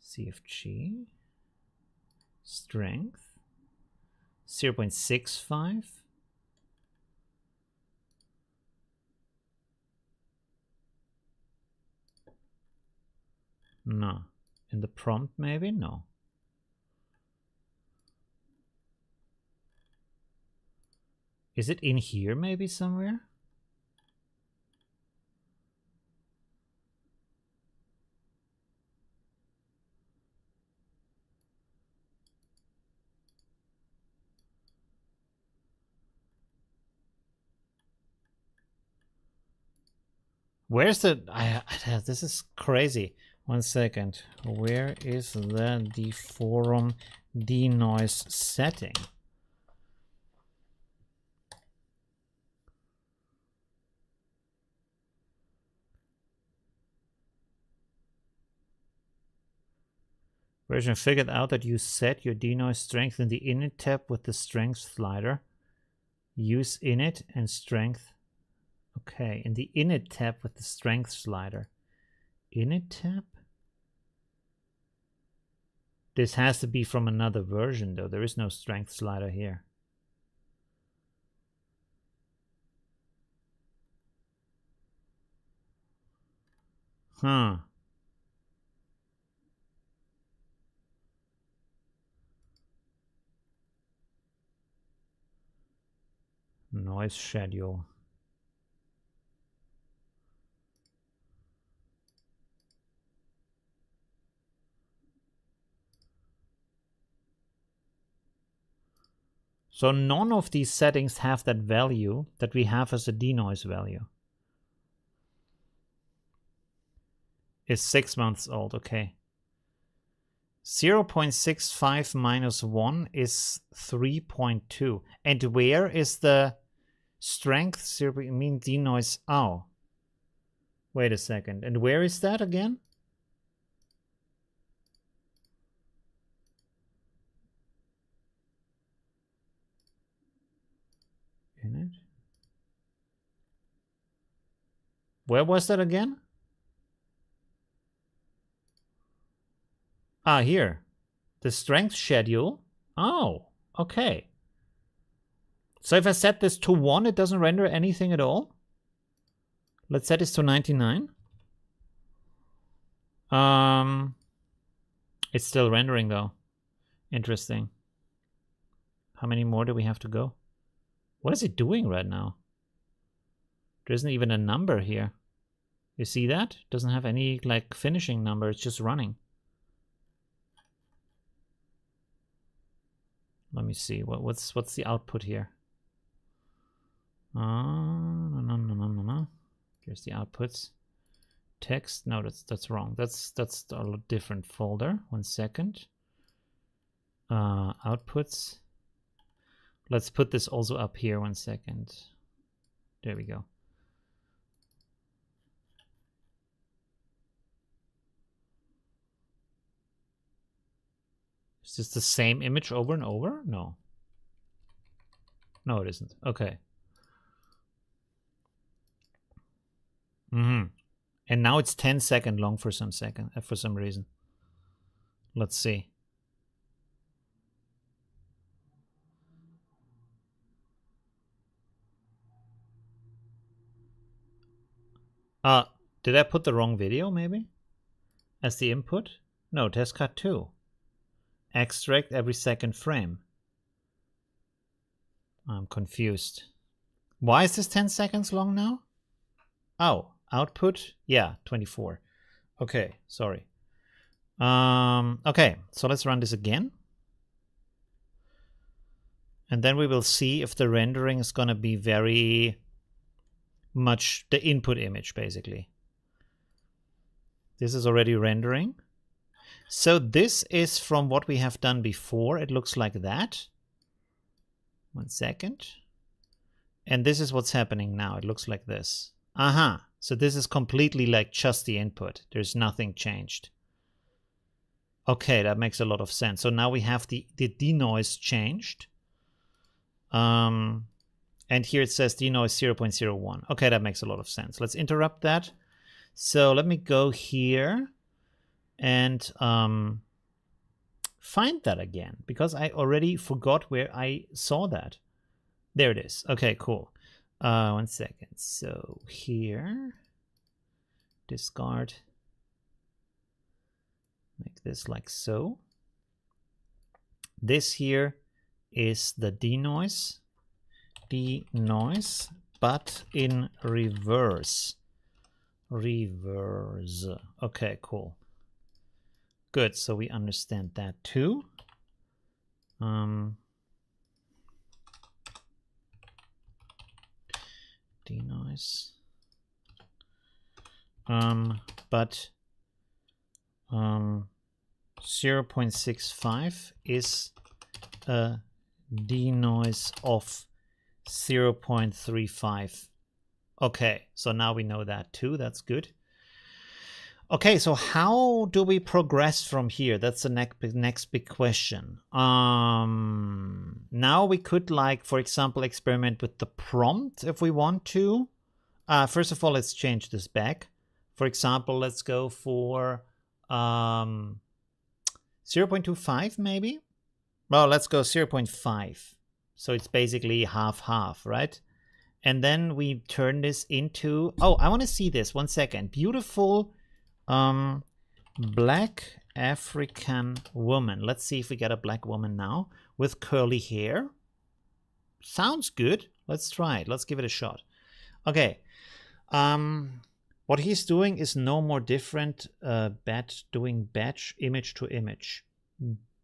CFG. Strength. 0.65. No. In the prompt maybe? No. Is it in here maybe somewhere? Where's the... this is crazy. 1 second. Where is the Deforum denoise setting? Version figured out that you set your denoise strength in the init tab with the strength slider. Use init and strength. Okay, in the init tab with the strength slider. Init tab? This has to be from another version though. There is no strength slider here. Huh. Noise schedule. So none of these settings have that value that we have as a denoise value. Is 6 months old, okay. 0.65 minus 1 is 3.2. And where is the strength? 0, I mean denoise. Oh. Wait a second. And where is that again? In it? Where was that again? Ah, here. The strength schedule. Oh, okay. So if I set this to 1, it doesn't render anything at all? Let's set this to 99. It's still rendering though. Interesting. How many more do we have to go? What is it doing right now? There isn't even a number here. You see that? It doesn't have any like finishing number. It's just running. Let me see. What's the output here? No. Here's the outputs. Text. No, that's wrong. That's a different folder. 1 second. Outputs. Let's put this also up here. 1 second. There we go. Is this the same image over and over? No. No, it isn't. Okay. And now it's 10 seconds long for some reason. Let's see. Did I put the wrong video maybe? As the input? No, test cut 2. Extract every second frame. I'm confused. Why is this 10 seconds long now? Oh, output? Yeah, 24. Okay, sorry. Okay, so let's run this again. And then we will see if the rendering is going to be very much the input image, basically. This is already rendering. So this is from what we have done before. It looks like that. 1 second. And this is what's happening now. It looks like this. Aha. So this is completely like just the input. There's nothing changed. Okay, that makes a lot of sense. So now we have the denoise changed. And here it says denoise 0.01. Okay, that makes a lot of sense. Let's interrupt that. So let me go here and find that again, because I already forgot where I saw that. There it is. Okay, cool. 1 second. So here, discard. Make this like so. This here is the denoise, but in reverse. Okay, cool. Good, so we understand that too. Denoise. But 0.65 is a denoise of 0.35. Okay, so now we know that too. That's good. Okay, so how do we progress from here? That's the next big question. Now we could, like, for example, experiment with the prompt if we want to. First of all, let's change this back. For example, let's go for 0.25 maybe. Well, let's go 0.5. So it's basically half-half, right? And then we turn this into... Oh, I want to see this. 1 second. Beautiful black African woman. Let's see if we get a black woman now with curly hair. sounds good. Let's try it. Let's give it a shot. Okay. What he's doing is no more different doing batch image to image.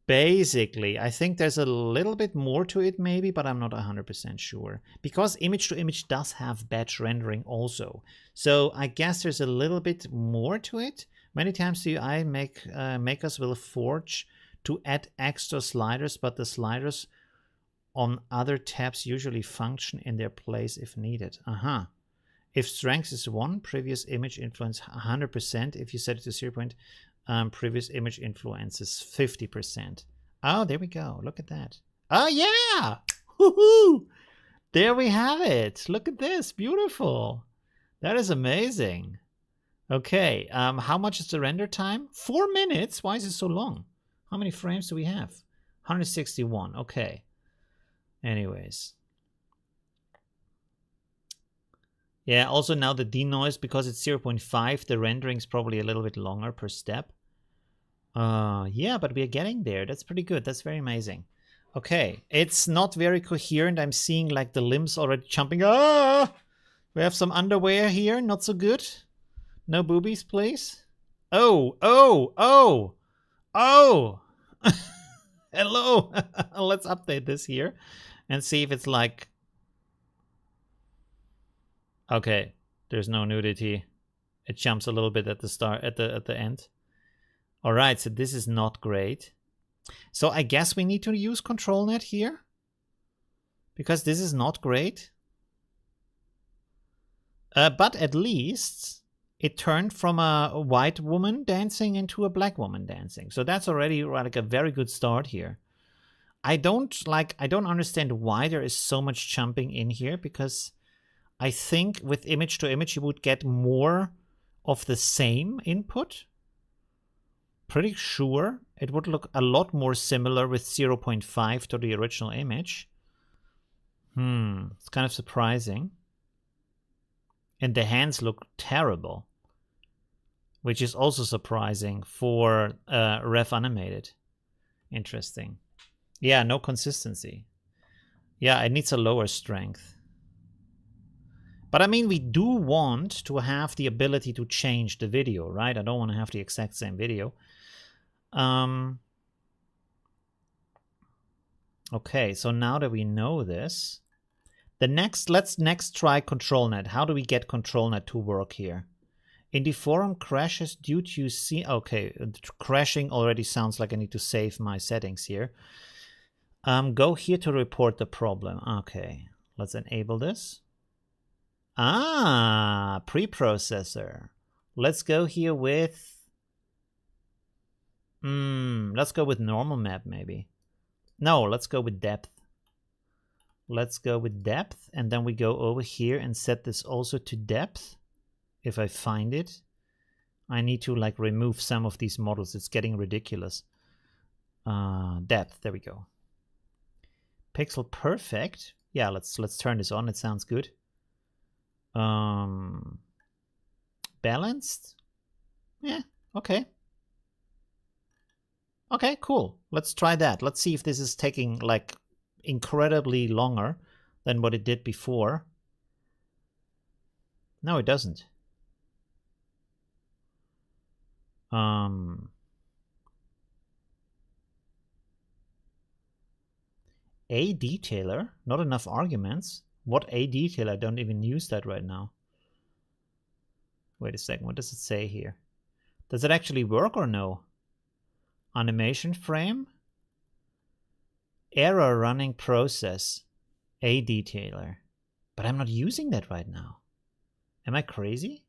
Basically, I think there's a little bit more to it maybe, but I'm not 100% sure. Because image to image does have batch rendering also. So I guess there's a little bit more to it. Many times the UI makers will forge to add extra sliders, but the sliders on other tabs usually function in their place if needed. If strength is 1, previous image influence 100%. If you set it to 0 point, previous image influence is 50%. Oh, there we go. Look at that. Oh, yeah! Woohoo! There we have it. Look at this. Beautiful. That is amazing. Okay. How much is the render time? 4 minutes? Why is it so long? How many frames do we have? 161. Okay. Anyways. Yeah, also now the denoise, because it's 0.5, the rendering is probably a little bit longer per step. Yeah, but we're getting there. That's pretty good. That's very amazing. Okay, it's not very coherent. I'm seeing like the limbs already jumping. Ah! We have some underwear here. Not so good. No boobies, please. Oh, oh, oh, oh. Hello. Let's update this here and see if it's like... Okay, there's no nudity. It jumps a little bit at the start, at the end. All right, so this is not great. So I guess we need to use ControlNet here, because this is not great. But at least it turned from a white woman dancing into a black woman dancing. So that's already like a very good start here. I don't understand why there is so much jumping in here, because I think with image to image you would get more of the same input. Pretty sure it would look a lot more similar with 0.5 to the original image. It's kind of surprising. And the hands look terrible, which is also surprising for ref animated. Interesting. Yeah, no consistency. Yeah, it needs a lower strength. But I mean, we do want to have the ability to change the video, right? I don't want to have the exact same video. Okay, so now that we know this, let's next try ControlNet. How do we get ControlNet to work here? In Deforum, crashes due to okay, crashing already sounds like I need to save my settings here. Go here to report the problem. Okay, let's enable this. Preprocessor. Let's go here with... let's go with normal map maybe. No, let's go with depth. Let's go with depth, and then we go over here and set this also to depth. If I find it. I need to like remove some of these models. It's getting ridiculous. Depth, there we go. Pixel perfect. Yeah, let's turn this on. It sounds good. Balanced? Yeah, okay. Okay, cool. Let's try that. Let's see if this is taking like incredibly longer than what it did before. No, it doesn't. A detailer? Not enough arguments? What A detailer? I don't even use that right now. Wait a second, what does it say here? Does it actually work or no? Animation frame? Error running process. A detailer. But I'm not using that right now. Am I crazy?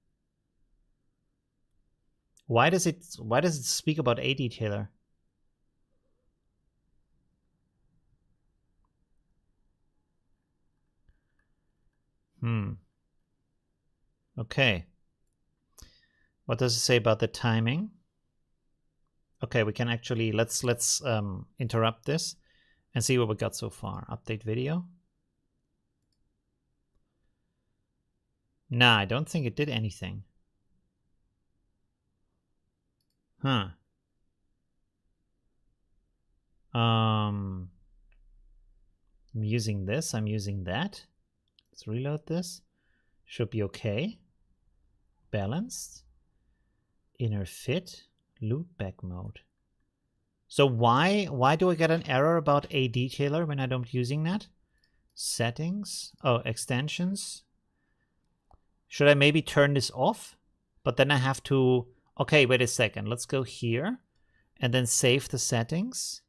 Why does it speak about A detailer? Okay. What does it say about the timing? Okay, we can actually let's interrupt this and see what we got so far. Update video. Nah, I don't think it did anything. Huh. I'm using this, I'm using that. Let's reload this. Should be okay. Balanced. Inner fit. Loop back mode. So why do I get an error about a detailer when I don't using that? Settings. Oh, extensions. Should I maybe turn this off? But then I have to... Okay, wait a second. Let's go here and then save the settings.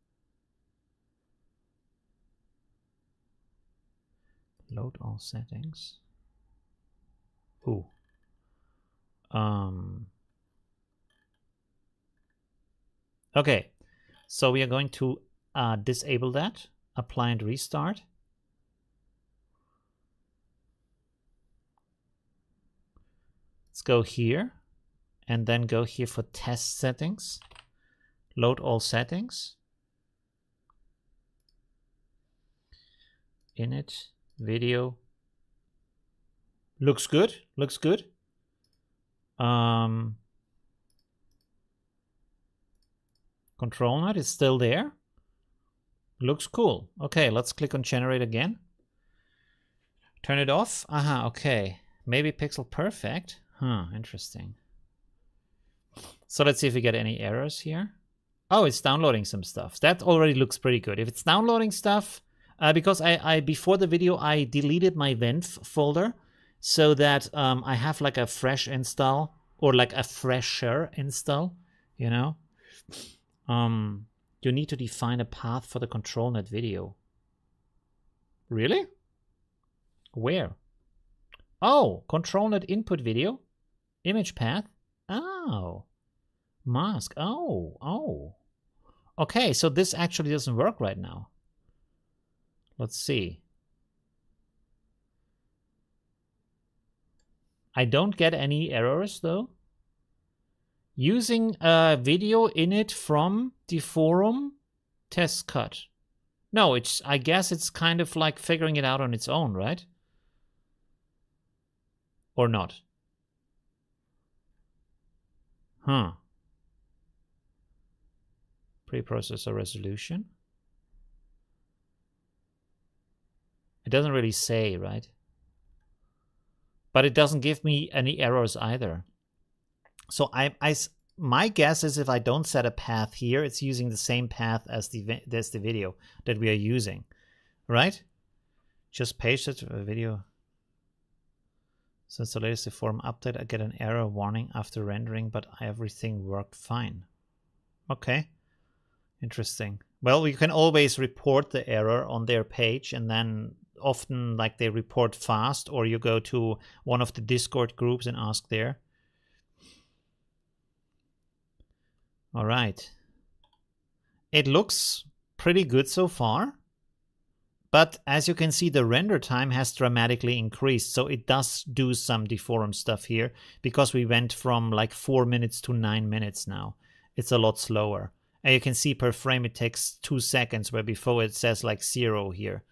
Load all settings. Ooh. Okay, so we are going to disable that. Apply and restart. Let's go here and then go here for test settings. Load all settings. Init, video. Looks good, looks good. Control node is still there. Looks cool. Okay, let's click on generate again. Turn it off. Aha, okay. Maybe pixel perfect. Huh, interesting. So let's see if we get any errors here. Oh, it's downloading some stuff. That already looks pretty good. If it's downloading stuff, because I before the video, I deleted my venv folder so that I have like a fresh install or like a fresher install, you know. You need to define a path for the control net video. Really? Where? Oh, control net input video, image path. Oh, mask. Oh. Okay, so this actually doesn't work right now. Let's see. I don't get any errors though. Using a video init from Deforum test cut. No, I guess it's kind of like figuring it out on its own, right? Or not? Huh. Preprocessor resolution. It doesn't really say, right? But it doesn't give me any errors either. So my guess is if I don't set a path here, it's using the same path as the video that we are using, right? Just paste it to a video. Since the latest Deforum update, I get an error warning after rendering, but everything worked fine. Okay, interesting. Well, we can always report the error on their page, and then often like they report fast, or you go to one of the Discord groups and ask there. All right. It looks pretty good so far. But as you can see, the render time has dramatically increased. So it does do some Deforum stuff here because we went from like 4 minutes to 9 minutes now. It's a lot slower. And you can see per frame it takes 2 seconds, where before it says like 0 here,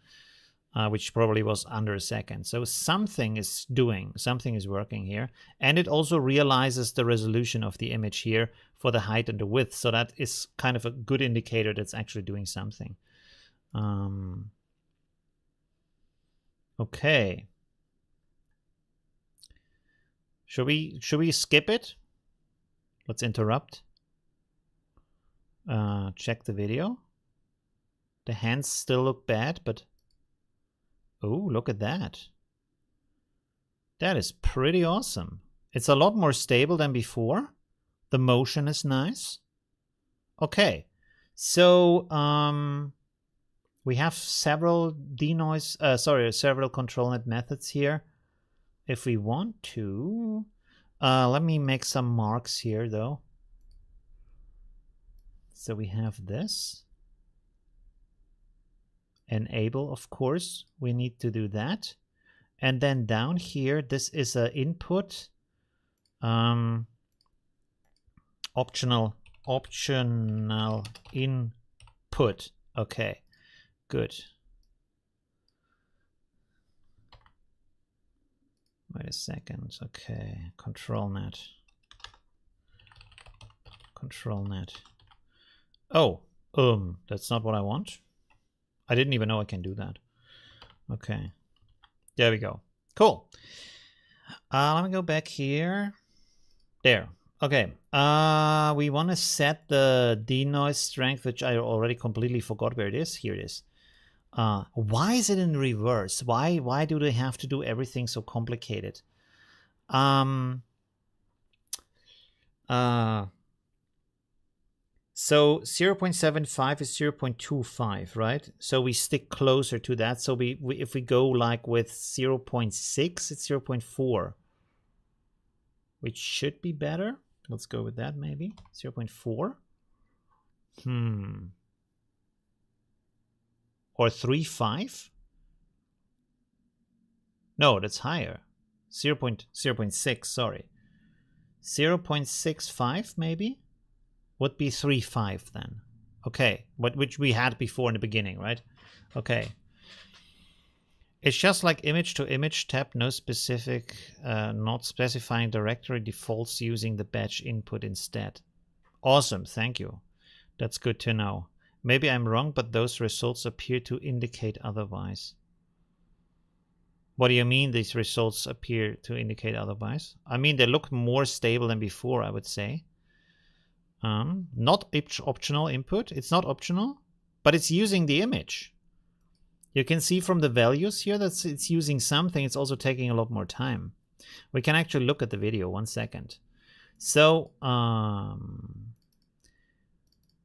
which probably was under a second. So something is working here. And it also realizes the resolution of the image here for the height and the width. So that is kind of a good indicator that's actually doing something. Okay. Should we skip it? Let's interrupt. Check the video. The hands still look bad, but oh, look at that. That is pretty awesome. It's a lot more stable than before. The motion is nice. Okay. So we have several several control net methods here. If we want to, let me make some marks here though. So we have this. Enable, of course, we need to do that. And then down here, this is an input. Optional input. Okay, good. Wait a second. Okay, control net. Oh, that's not what I want. I didn't even know I can do that. Okay. There we go. Cool. Let me go back here. There. Okay. We want to set the denoise strength, which I already completely forgot where it is. Here it is. Why is it in reverse? Why do they have to do everything so complicated? So 0.75 is 0.25, right? So we stick closer to that. So we if we go like with 0.6, it's 0.4, which should be better. Let's go with that maybe. 0.4. Or 3.5? No, that's higher. 0.6, sorry. 0.65 maybe? Would be 3.5 then. Okay, which we had before in the beginning, right? Okay. It's just like image to image tab, no specific, not specifying directory defaults using the batch input instead. Awesome, thank you. That's good to know. Maybe I'm wrong, but those results appear to indicate otherwise. What do you mean these results appear to indicate otherwise? I mean, they look more stable than before, I would say. Not optional input. It's not optional, but it's using the image. You can see from the values here that it's using something. It's also taking a lot more time. We can actually look at the video. 1 second. So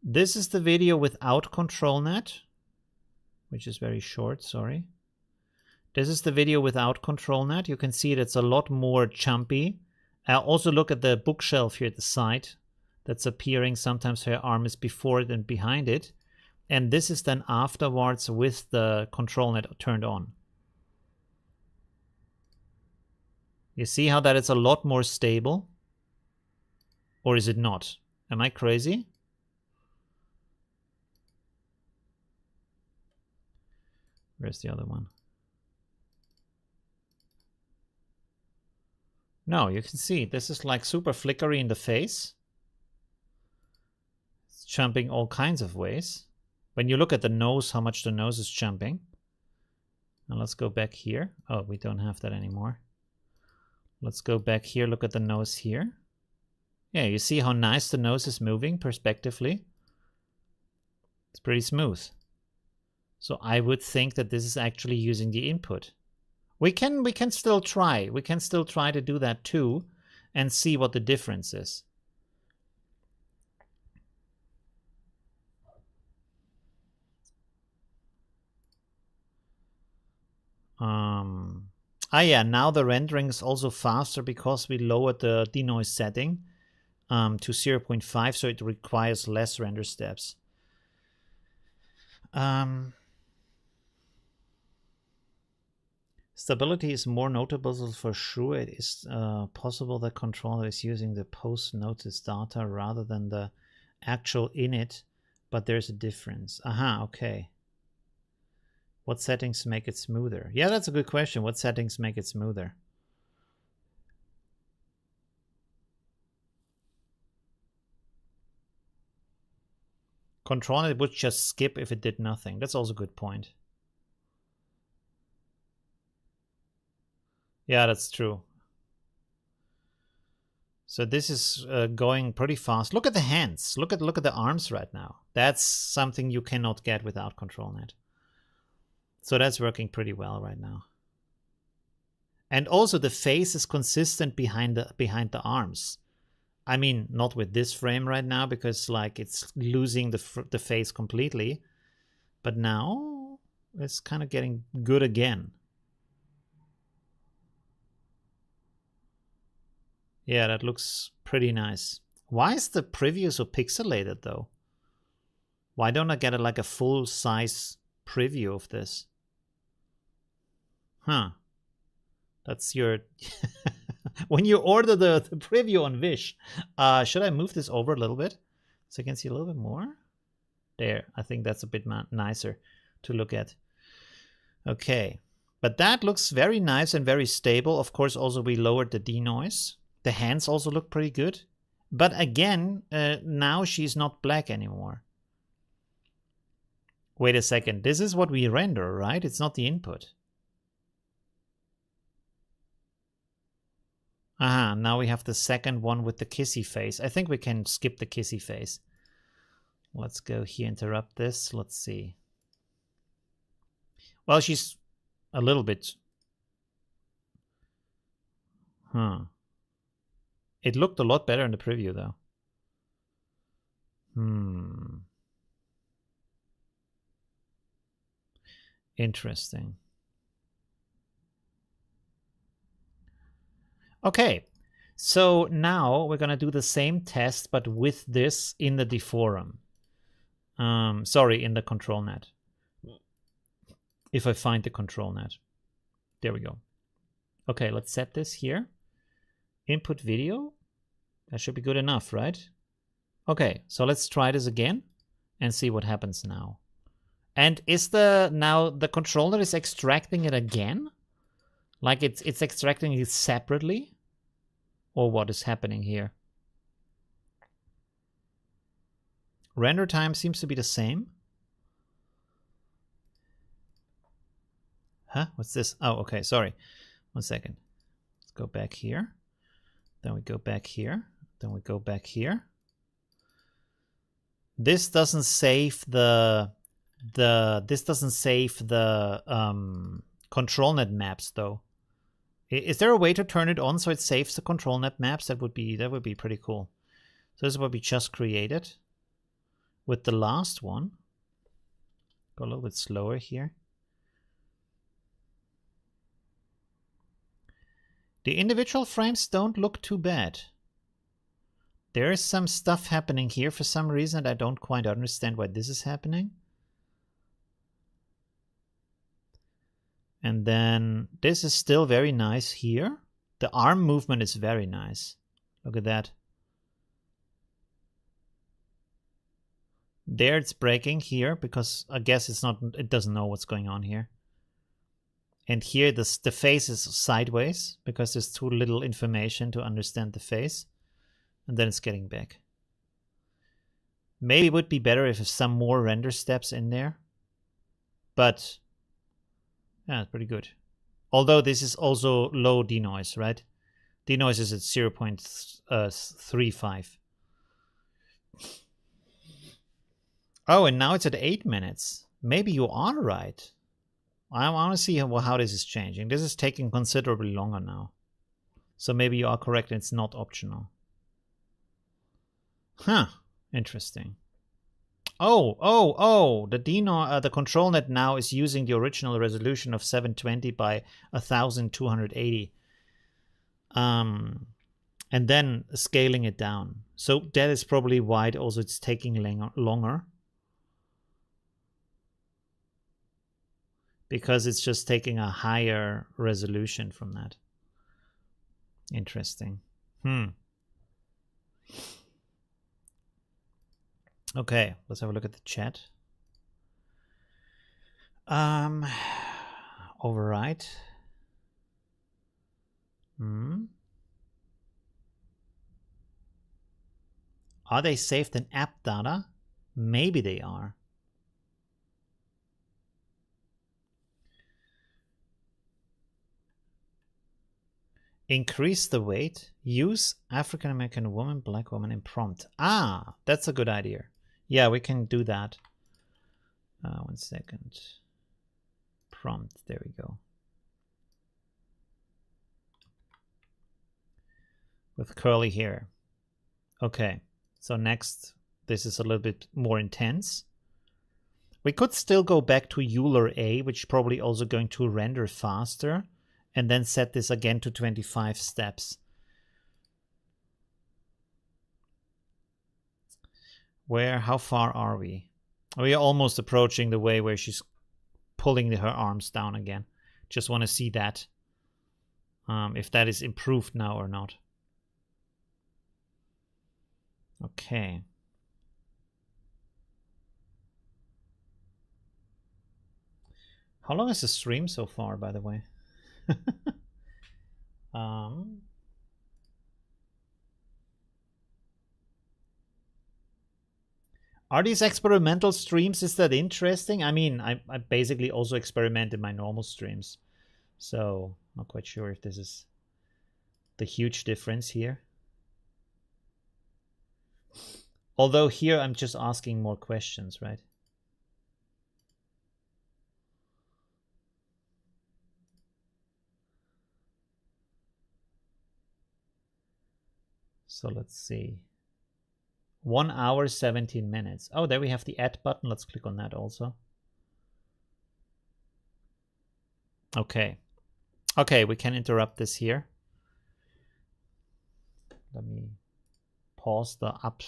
this is the video without ControlNet, which is very short. Sorry. This is the video without ControlNet. You can see it's a lot more jumpy. Also look at the bookshelf here at the side. That's appearing. Sometimes her arm is before it and behind it. And this is then afterwards with the ControlNet turned on. You see how that it's a lot more stable? Or is it not? Am I crazy? Where's the other one? No, you can see this is like super flickery in the face. Jumping all kinds of ways. When you look at the nose, how much the nose is jumping. Now let's go back here. Oh, we don't have that anymore. Let's go back here, look at the nose here. Yeah, you see how nice the nose is moving perspectively. It's pretty smooth. So I would think that this is actually using the input. We can still try. We can still try to do that too and see what the difference is. Yeah, now the rendering is also faster because we lowered the denoise setting to 0.5, so it requires less render steps. Stability is more notable for sure. It is possible that controller is using the post-notice data rather than the actual init, but there's a difference. Aha, okay. What settings make it smoother? Yeah, that's a good question. What settings make it smoother? Control it would just skip if it did nothing. That's also a good point. Yeah, that's true. So this is going pretty fast. Look at the hands. Look at the arms right now. That's something you cannot get without ControlNet. So that's working pretty well right now. And also the face is consistent behind the arms. I mean, not with this frame right now because like it's losing the face completely. But now it's kind of getting good again. Yeah, that looks pretty nice. Why is the preview so pixelated though? Why don't I get like a full size preview of this? Huh. That's your... when you order the preview on Wish. Should I move this over a little bit so you can see a little bit more? There, I think that's a bit nicer to look at. Okay, but that looks very nice and very stable. Of course, also we lowered the denoise. The hands also look pretty good. But again, now she's not black anymore. Wait a second, this is what we render, right? It's not the input. Aha, now we have the second one with the kissy face. I think we can skip the kissy face. Let's go here, interrupt this. Let's see. Well, she's a little bit... Huh. It looked a lot better in the preview, though. Interesting. Okay, so now we're going to do the same test, but with this in the Deforum. Sorry, in the control net. If I find the control net. There we go. Okay, let's set this here. Input video. That should be good enough, right? Okay, so let's try this again and see what happens now. And is now the controller is extracting it again? Like it's extracting it separately? Or what is happening here? Render time seems to be the same. Huh? What's this? Oh, okay, sorry. 1 second. Let's go back here. Then we go back here. Then we go back here. This doesn't save the control net maps though. Is there a way to turn it on so it saves the control net maps? That would be pretty cool. So this is what we just created with the last one. Go a little bit slower here. The individual frames don't look too bad. There is some stuff happening here for some reason. I don't quite understand why this is happening. And then this is still very nice here. The arm movement is very nice. Look at that. There it's breaking here because I guess it doesn't know what's going on here. And here the face is sideways because there's too little information to understand the face. And then it's getting back. Maybe it would be better if there's some more render steps in there. But yeah, it's pretty good. Although this is also low denoise, right? Denoise is at 0.35. Oh, and now it's at 8 minutes. Maybe you are right. I want to see how this is changing. This is taking considerably longer now. So maybe you are correct and it's not optional. Huh. Interesting. Oh, the control net now is using the original resolution of 720 by 1280. And then scaling it down. So that is probably why it's taking longer. Because it's just taking a higher resolution from that. Interesting. Okay, let's have a look at the chat. Override. Are they saved in app data? Maybe they are. Increase the weight. Use African American woman, black woman in prompt. Ah, that's a good idea. Yeah, we can do that. 1 second. Prompt. There we go. With curly hair. Okay. So next, this is a little bit more intense. We could still go back to Euler A, which is probably also going to render faster. And then set this again to 25 steps. How far are we? We are almost approaching the way where she's pulling her arms down again. Just want to see that. If that is improved now or not. Okay. How long is the stream so far, by the way? Are these experimental streams? Is that interesting? I mean, I basically also experiment in my normal streams. So, not quite sure if this is the huge difference here. Although here I'm just asking more questions, right? So let's see. 1 hour, 17 minutes. Oh, there we have the add button. Let's click on that also. Okay. Okay, we can interrupt this here. Let me pause the up.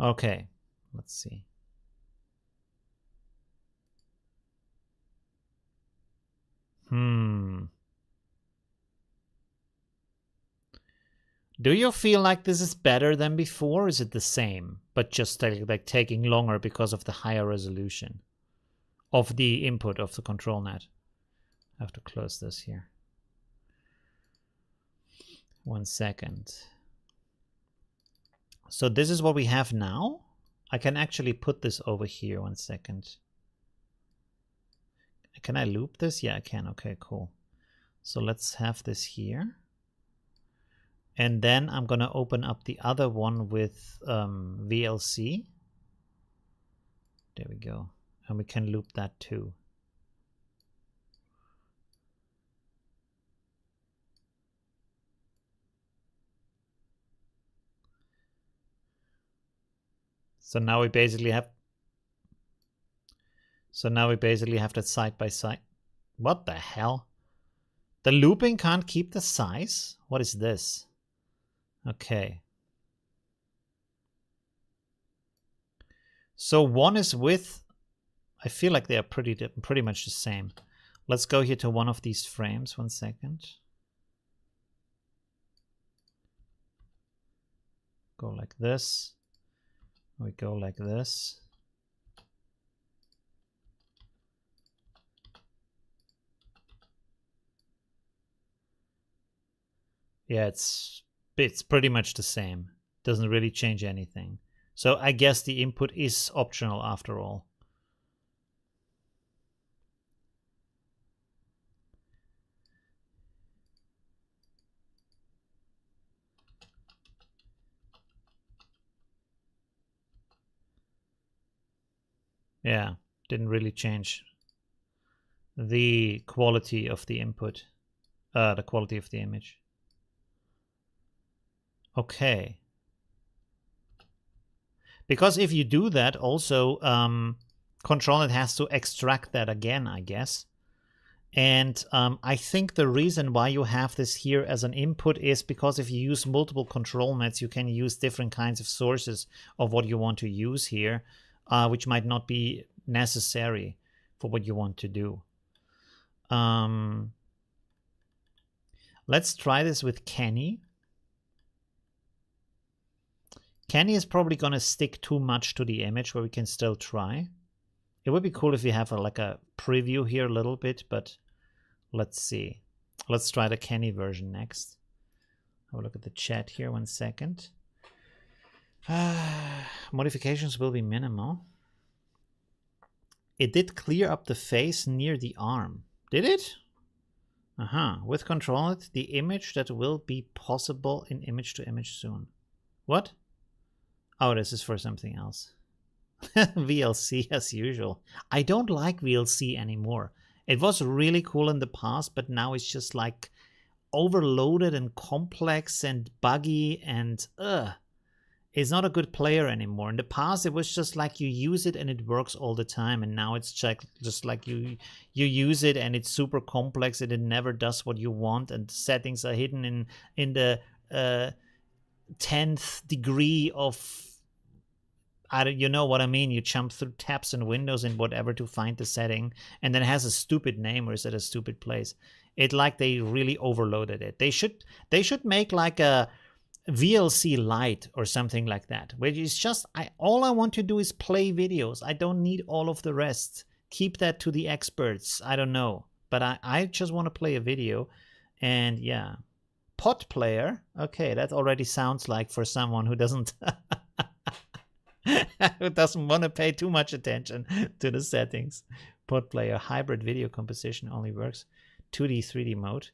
Okay, let's see. Do you feel like this is better than before? Or is it the same, but just like taking longer because of the higher resolution of the input of the control net? I have to close this here. 1 second. So this is what we have now. I can actually put this over here. 1 second. Can I loop this? Yeah, I can. Okay, cool. So let's have this here. And then I'm going to open up the other one with VLC. There we go. And we can loop that too. So now we basically have that side by side. What the hell? The looping can't keep the size? What is this? Okay. So one is with, I feel like they are pretty much the same. Let's go here to one of these frames. 1 second. Go like this. We go like this. Yeah, it's pretty much the same. Doesn't really change anything. So I guess the input is optional after all. Yeah, didn't really change the quality of the input, the quality of the image. Okay. Because if you do that, also ControlNet has to extract that again, I guess. And I think the reason why you have this here as an input is because if you use multiple control nets, you can use different kinds of sources of what you want to use here, which might not be necessary for what you want to do. Let's try this with Kenny. Kenny is probably going to stick too much to the image, but we can still try. It would be cool if we have like a preview here a little bit, but let's see. Let's try the Kenny version next. Have a look at the chat here. 1 second. Modifications will be minimal. It did clear up the face near the arm. Did it? With ControlNet, the image that will be possible in image to image soon. What? Oh, this is for something else. VLC as usual. I don't like VLC anymore. It was really cool in the past, but now it's just like overloaded and complex and buggy and it's not a good player anymore. In the past, it was just like you use it and it works all the time, and now it's just like you use it and it's super complex and it never does what you want, and the settings are hidden in the 10th degree of, you know what I mean? You jump through tabs and windows and whatever to find the setting, and then it has a stupid name or is at a stupid place. It like they really overloaded it. They should make like a VLC Lite or something like that, which is just all I want to do is play videos. I don't need all of the rest. Keep that to the experts. I don't know, but I just want to play a video, and yeah. Pod player. Okay, that already sounds like for someone who doesn't who doesn't want to pay too much attention to the settings. Pod player. Hybrid video composition only works 2D 3D mode.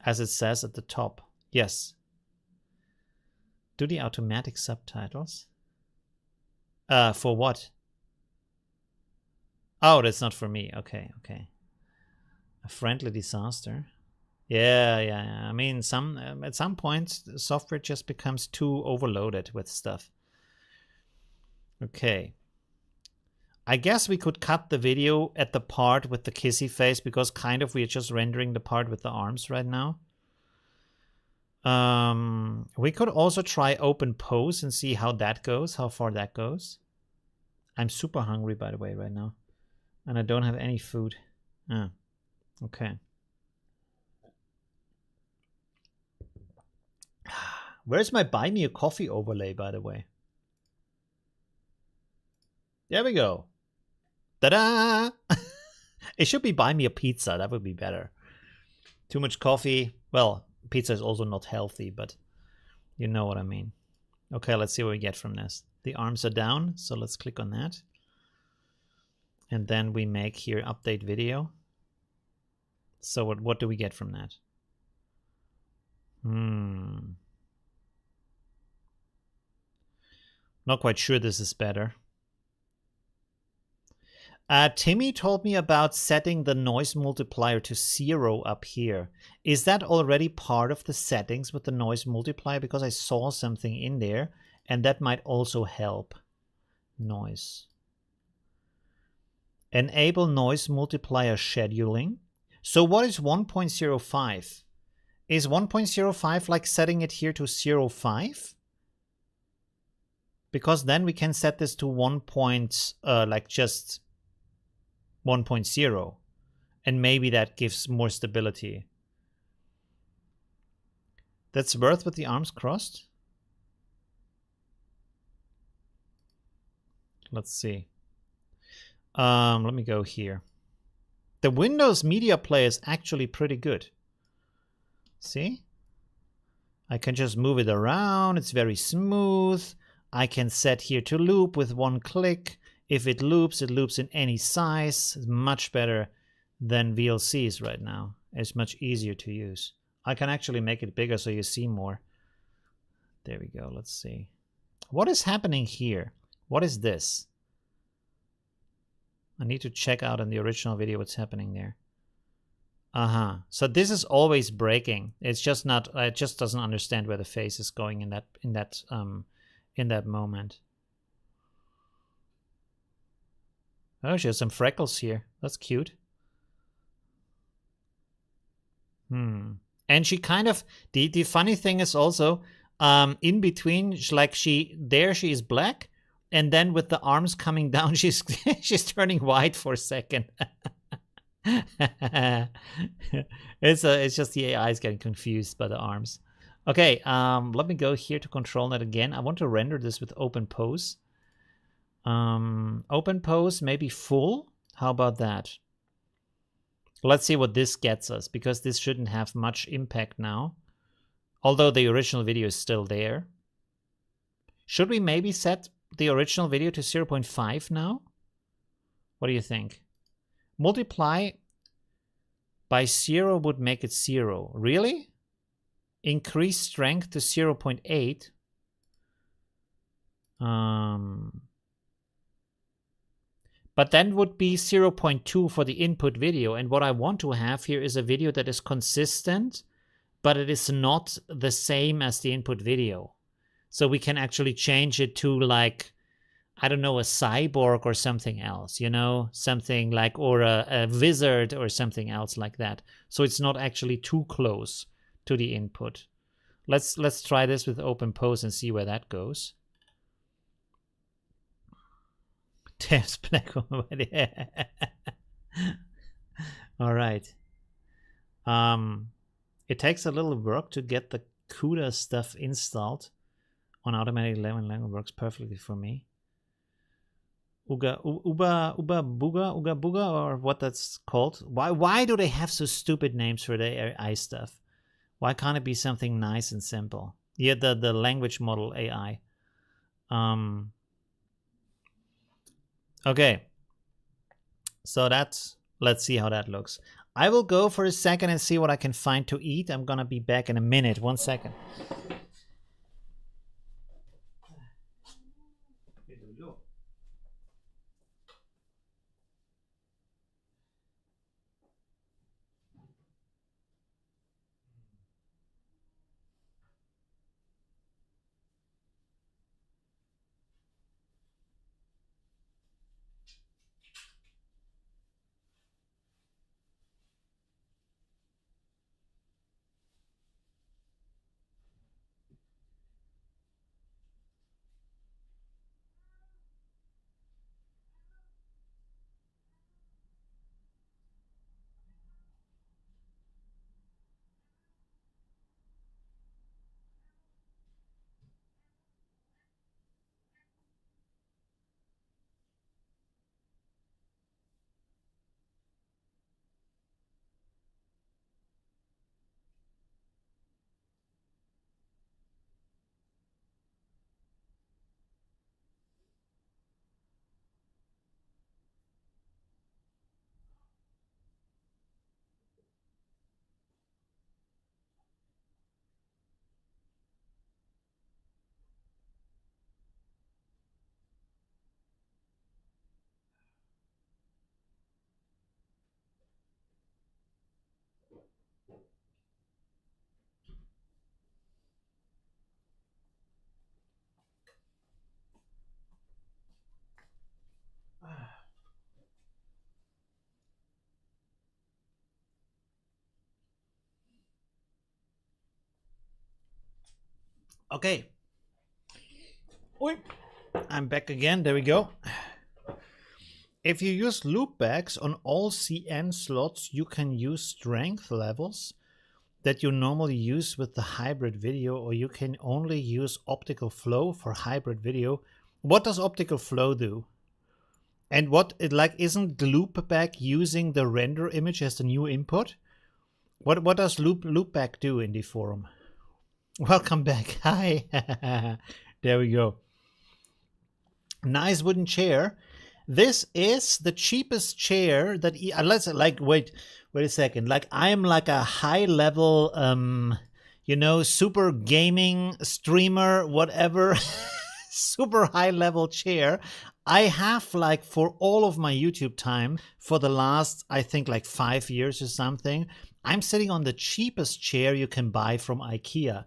as it says at the top. Yes. Do the automatic subtitles. For what? Oh, that's not for me. Okay, okay. A friendly disaster. Yeah. I mean, at some point, the software just becomes too overloaded with stuff. Okay. I guess we could cut the video at the part with the kissy face because kind of we're just rendering the part with the arms right now. We could also try open pose and see how that goes, how far that goes. I'm super hungry, by the way, right now. And I don't have any food. Ah, okay. Where's my buy me a coffee overlay, by the way? There we go. Ta-da! It should be buy me a pizza. That would be better. Too much coffee. Well, pizza is also not healthy, but you know what I mean. Okay, let's see what we get from this. The arms are down, so let's click on that. And then we make here update video. So what do we get from that? Not quite sure this is better. Timmy told me about setting the noise multiplier to 0 up here. Is that already part of the settings with the noise multiplier? Because I saw something in there, and that might also help. Noise. Enable noise multiplier scheduling. So what is 1.05? Is 1.05 like setting it here to 0.5? Because then we can set this to 1. Like just 1.0, and maybe that gives more stability. That's worth with the arms crossed. Let's see. Let me go here. The Windows Media Player is actually pretty good. See? I can just move it around. It's very smooth. I can set here to loop with one click. If it loops in any size. It's much better than VLCs right now. It's much easier to use. I can actually make it bigger so you see more. There we go. Let's see. What is happening here? What is this? I need to check out in the original video what's happening there. So this is always breaking. It's just not. It just doesn't understand where the face is going in that moment. Oh, she has some freckles here. That's cute. And she kind of the funny thing is also in between, she is black, and then with the arms coming down, she's turning white for a second. It's just the AI is getting confused by the arms. Okay, let me go here to control net again. I want to render this with open pose. Open pose, maybe full. How about that? Let's see what this gets us, because this shouldn't have much impact now. Although the original video is still there. Should we maybe set the original video to 0.5 now? What do you think? Multiply by 0 would make it 0. Really? Increase strength to 0.8. But then would be 0.2 for the input video. And what I want to have here is a video that is consistent, but it is not the same as the input video. So we can actually change it to, like, I don't know, a cyborg or something else, you know, something like, or a wizard or something else like that. So it's not actually too close to the input. Let's try this with open pose and see where that goes. All right. It takes a little work to get the CUDA stuff installed on automatic language. Works perfectly for me. Uga Booga, or what that's called. Why do they have so stupid names for the AI stuff? Why can't it be something nice and simple? Yeah, the language model AI. Okay. So let's see how that looks. I will go for a second and see what I can find to eat. I'm gonna be back in a minute. 1 second. Okay. Oi. I'm back again. There we go. If you use loopbacks on all CN slots, you can use strength levels that you normally use with the hybrid video, or you can only use optical flow for hybrid video. What does optical flow do? And what it like isn't loopback using the render image as the new input? What does loopback do in Deforum? Welcome back. Hi. There we go. Nice wooden chair. This is the cheapest chair that let's like wait a second. Like I am like a high level you know, super gaming streamer, whatever. Super high level chair. I have like for all of my YouTube time for the last, I think like 5 years or something, I'm sitting on the cheapest chair you can buy from IKEA.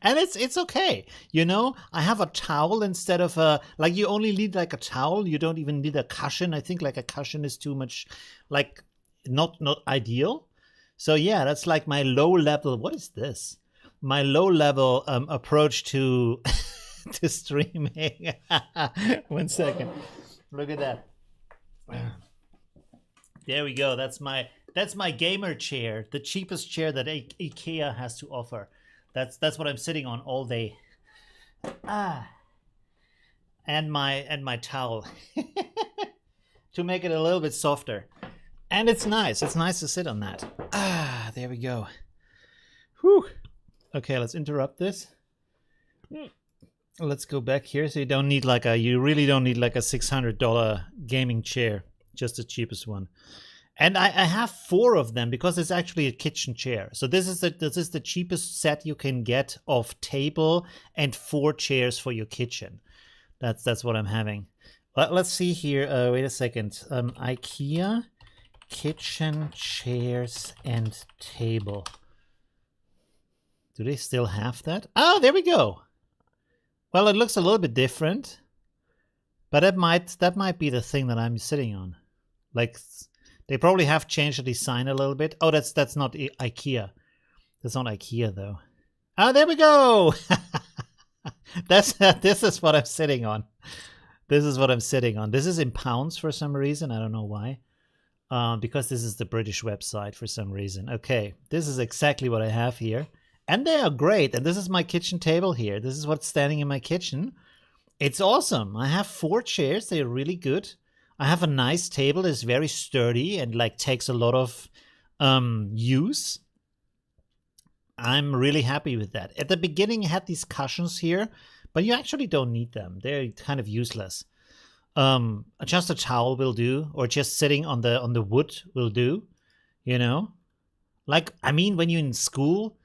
And it's okay. You know, I have a towel instead of a, like you only need like a towel. You don't even need a cushion. I think like a cushion is too much, like not ideal. So yeah, that's like my low level. What is this? My low level approach to to streaming. 1 second. Look at that. There we go. That's my gamer chair, the cheapest chair that IKEA has to offer. That's what I'm sitting on all day. And my towel to make it a little bit softer. And it's nice. It's nice to sit on that. There we go. Whew. Okay, let's interrupt this. Let's go back here. So you really don't need like a $600 gaming chair, just the cheapest one. And I have 4 of them because it's actually a kitchen chair. So this is the cheapest set you can get of table and 4 chairs for your kitchen. That's what I'm having. Let's see here. Wait a second. IKEA kitchen chairs and table. Do they still have that? Oh, there we go. Well, it looks a little bit different, but that might be the thing that I'm sitting on. Like. They probably have changed the design a little bit. Oh, that's not IKEA. That's not IKEA though. Ah, there we go. This is what I'm sitting on. This is what I'm sitting on. This is in pounds for some reason. I don't know why. Because this is the British website for some reason. Okay, this is exactly what I have here. And they are great. And this is my kitchen table here. This is what's standing in my kitchen. It's awesome. I have 4 chairs. They're really good. I have a nice table that's very sturdy and like takes a lot of use. I'm really happy with that. At the beginning, I had these cushions here, but you actually don't need them. They're kind of useless. Just a towel will do, or just sitting on the wood will do. You know? Like, I mean, when you're in school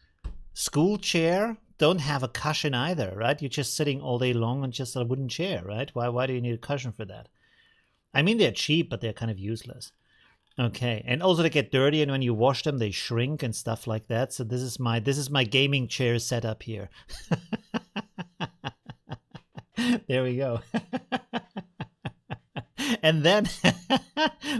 chair don't have a cushion either, right? You're just sitting all day long on just a wooden chair, right? Why do you need a cushion for that? I mean, they're cheap, but they're kind of useless. Okay, and also they get dirty, and when you wash them, they shrink and stuff like that. So this is my gaming chair setup here. There we go. And then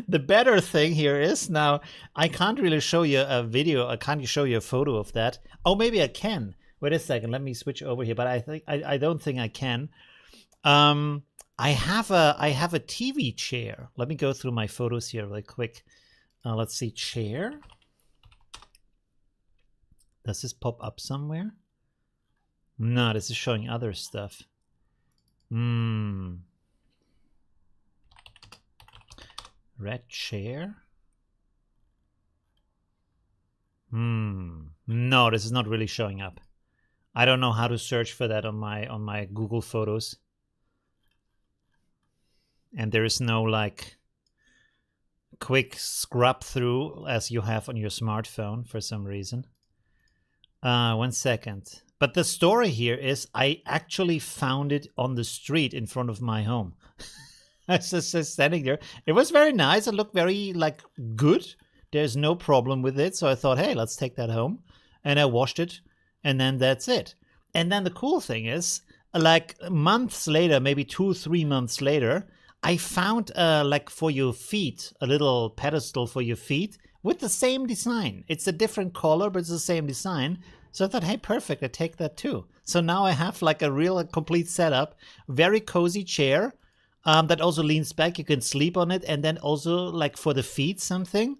the better thing here is now I can't really show you a video. I can't show you a photo of that. Oh, maybe I can. Wait a second. Let me switch over here. But I don't think I can. I have a TV chair. Let me go through my photos here really quick. Let's see, chair. Does this pop up somewhere? No, this is showing other stuff. Red chair. No, this is not really showing up. I don't know how to search for that on my Google Photos. And there is no like quick scrub through as you have on your smartphone for some reason. 1 second. But the story here is I actually found it on the street in front of my home. I was just standing there. It was very nice. It looked very like good. There's no problem with it. So I thought, hey, let's take that home. And I washed it. And then that's it. And then the cool thing is, like months later, maybe 2-3 months later, I found like for your feet, a little pedestal for your feet with the same design. It's a different color, but it's the same design. So I thought, hey, perfect, I take that too. So now I have like a real complete setup, very cozy chair that also leans back. You can sleep on it, and then also like for the feet something,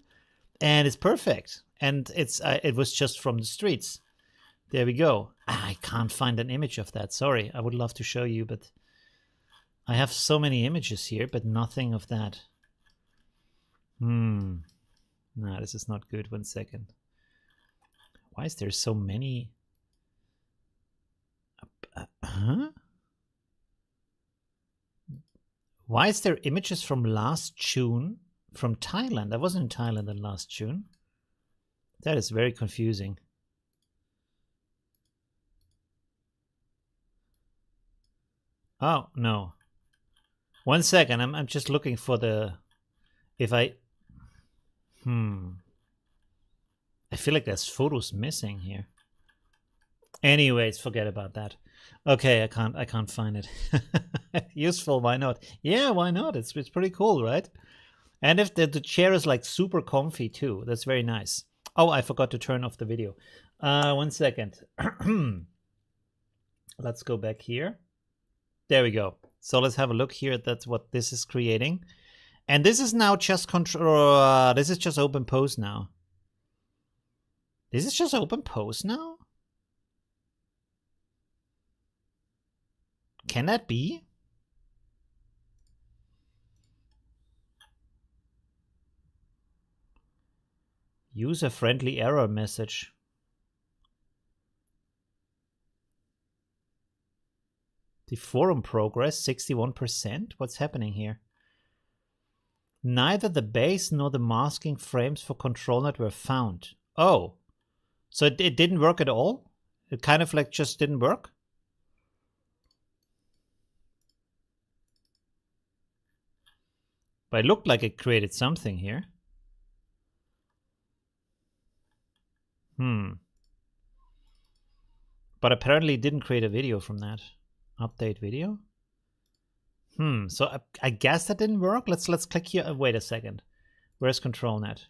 and it's perfect. And it was just from the streets. There we go. I can't find an image of that. Sorry, I would love to show you, but I have so many images here, but nothing of that. No, this is not good. 1 second. Why is there so many? Why is there images from last June from Thailand? I wasn't in Thailand in last June. That is very confusing. Oh, no. 1 second. I'm just looking for the... If I... I feel like there's photos missing here. Anyways, forget about that. Okay, I can't find it. Useful, why not? Yeah, why not? It's pretty cool, right? And if the chair is like super comfy too, that's very nice. Oh, I forgot to turn off the video. 1 second. Let's go back here. There we go. So let's have a look here. That's what this is creating. And this is now just control. This is just open pose now. This is just open pose now? Can that be? User-friendly error message. Deforum progress 61%. What's happening here? Neither the base nor the masking frames for ControlNet were found. Oh, so it didn't work at all? It kind of like just didn't work? But it looked like it created something here. But apparently it didn't create a video from that. Update video? So I guess that didn't work. Let's click here. Wait a second. Where's ControlNet?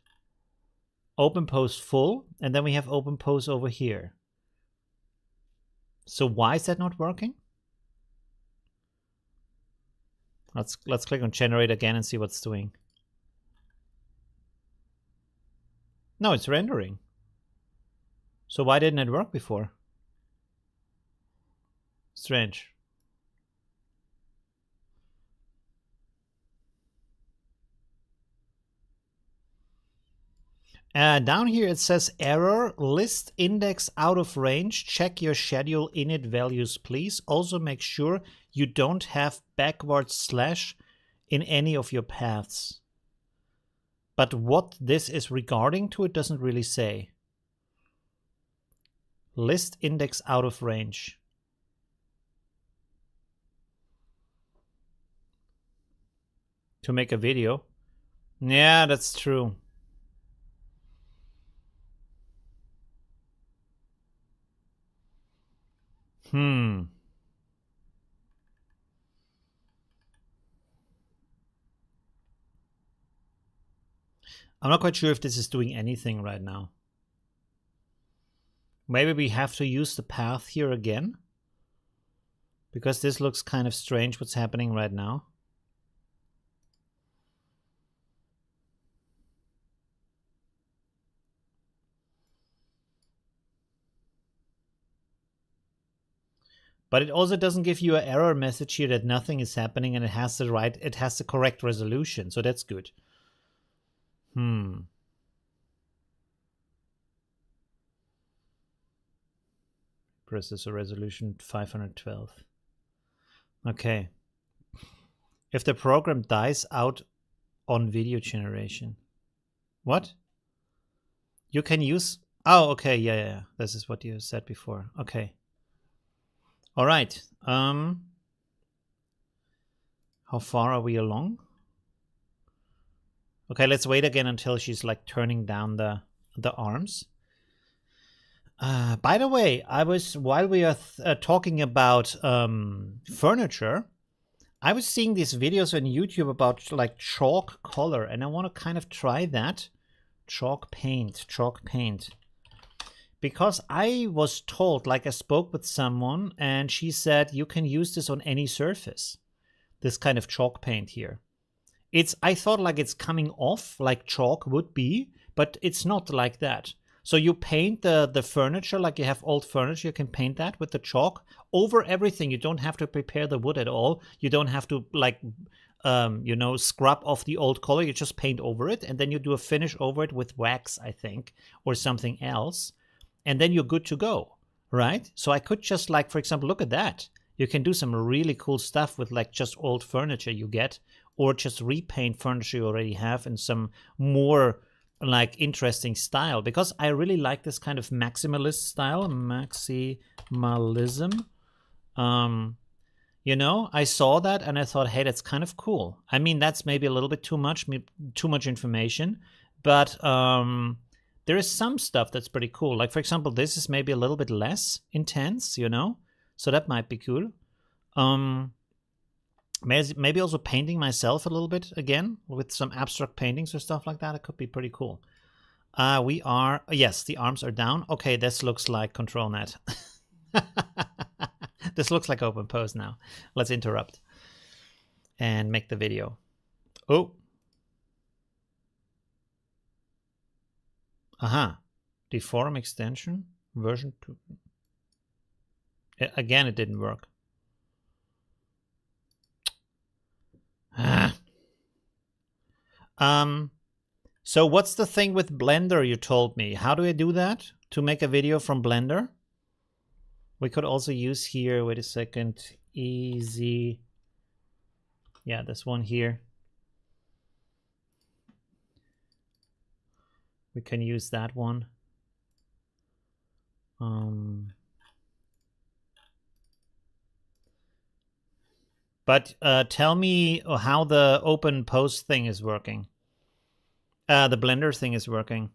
Open pose full, and then we have open pose over here. So why is that not working? Let's click on generate again and see what's doing. No, it's rendering. So why didn't it work before? Strange. Down here it says error, list index out of range, check your schedule init values please. Also make sure you don't have backward slash in any of your paths. But what this is regarding to, it doesn't really say. List index out of range. To make a video. Yeah, that's true. I'm not quite sure if this is doing anything right now. Maybe we have to use the path here again. Because this looks kind of strange what's happening right now. But it also doesn't give you an error message here that nothing is happening and it has the correct resolution, so that's good. Processor resolution 512. Okay. If the program dies out on video generation. What? You can use... Oh, okay, yeah. This is what you said before. Okay. All right. How far are we along? Okay, let's wait again until she's like turning down the arms. By the way, while we are talking about furniture, I was seeing these videos on YouTube about like chalk color, and I want to kind of try that. Chalk paint. Because I was told, like I spoke with someone, and she said you can use this on any surface. This kind of chalk paint here. I thought like it's coming off like chalk would be, but it's not like that. So you paint the furniture like you have old furniture. You can paint that with the chalk over everything. You don't have to prepare the wood at all. You don't have to like, scrub off the old color. You just paint over it, and then you do a finish over it with wax, I think, or something else. And then you're good to go, right? So I could just like, for example, look at that. You can do some really cool stuff with like just old furniture you get, or just repaint furniture you already have in some more like interesting style, because I really like this kind of maximalist style. Maximalism. I saw that and I thought, hey, that's kind of cool. I mean, that's maybe a little bit too much information, but there is some stuff that's pretty cool. Like, for example, this is maybe a little bit less intense, so that might be cool. Maybe also painting myself a little bit again with some abstract paintings or stuff like that. It could be pretty cool. Yes, the arms are down. Okay, this looks like control net. This looks like open pose now. Let's interrupt and make the video. Oh. Aha. Deforum extension version 2. Again, it didn't work. So what's the thing with Blender you told me? How do I do that to make a video from Blender? We could also use here, wait a second, easy. Yeah, this one here. We can use that one. But tell me how the open post thing is working. The Blender thing is working.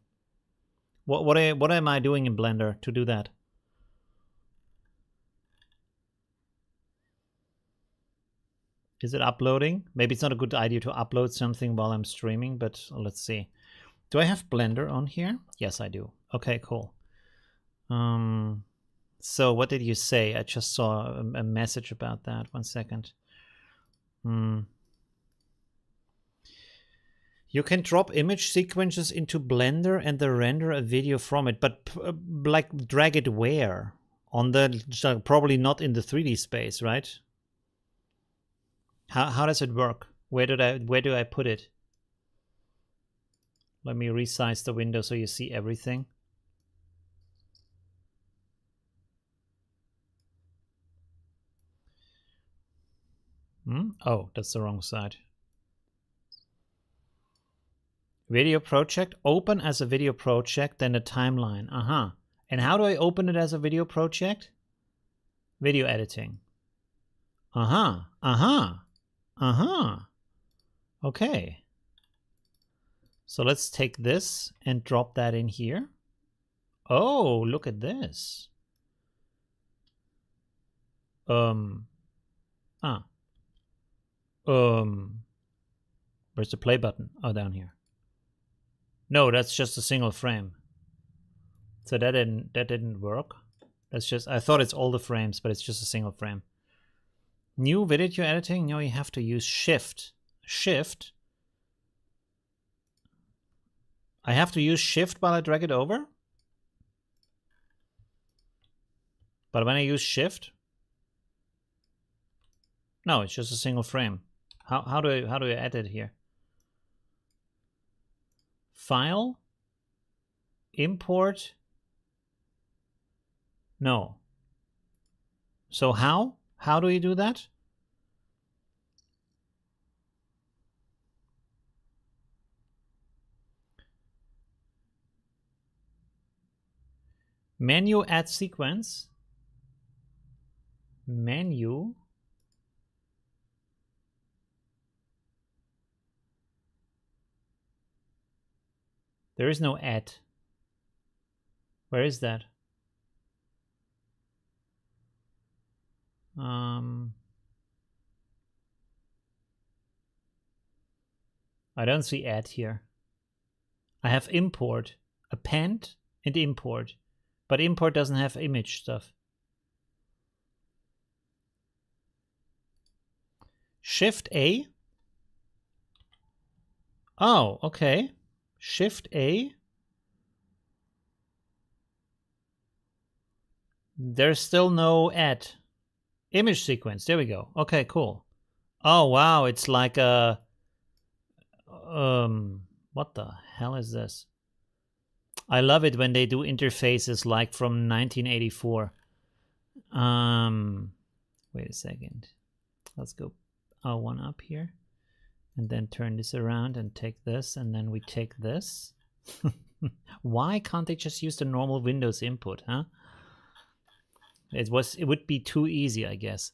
What am I doing in Blender to do that? Is it uploading? Maybe it's not a good idea to upload something while I'm streaming, but let's see. Do I have Blender on here? Yes, I do. Okay, cool. So what did you say? I just saw a message about that. 1 second. You can drop image sequences into Blender and then render a video from it, but like drag it where? On the probably not in the 3D space, right? How does it work? Where do I put it? Let me resize the window so you see everything. Oh, that's the wrong side. Video project, open as a video project, then the timeline. And how do I open it as a video project? Video editing. Okay. So let's take this and drop that in here. Oh, look at this. Where's the play button? Oh, down here. No, that's just a single frame. So that didn't work. That's just, I thought it's all the frames, but it's just a single frame. New video editing? No, you have to use Shift. Shift. I have to use Shift while I drag it over? But when I use Shift? No, it's just a single frame. How do I edit here? File, import. No. So how? How do you do that? Menu, add sequence. Menu. There is no add. Where is that? I don't see add here. I have import, append and import, but import doesn't have image stuff. Shift A. Oh, okay. Shift A. There's still no add. Image sequence. There we go. Okay, cool. Oh, wow. It's like a... what the hell is this? I love it when they do interfaces like from 1984. Wait a second. Let's go one up here. And then turn this around and take this, and then we take this. Why can't they just use the normal Windows input, huh? It would be too easy, I guess.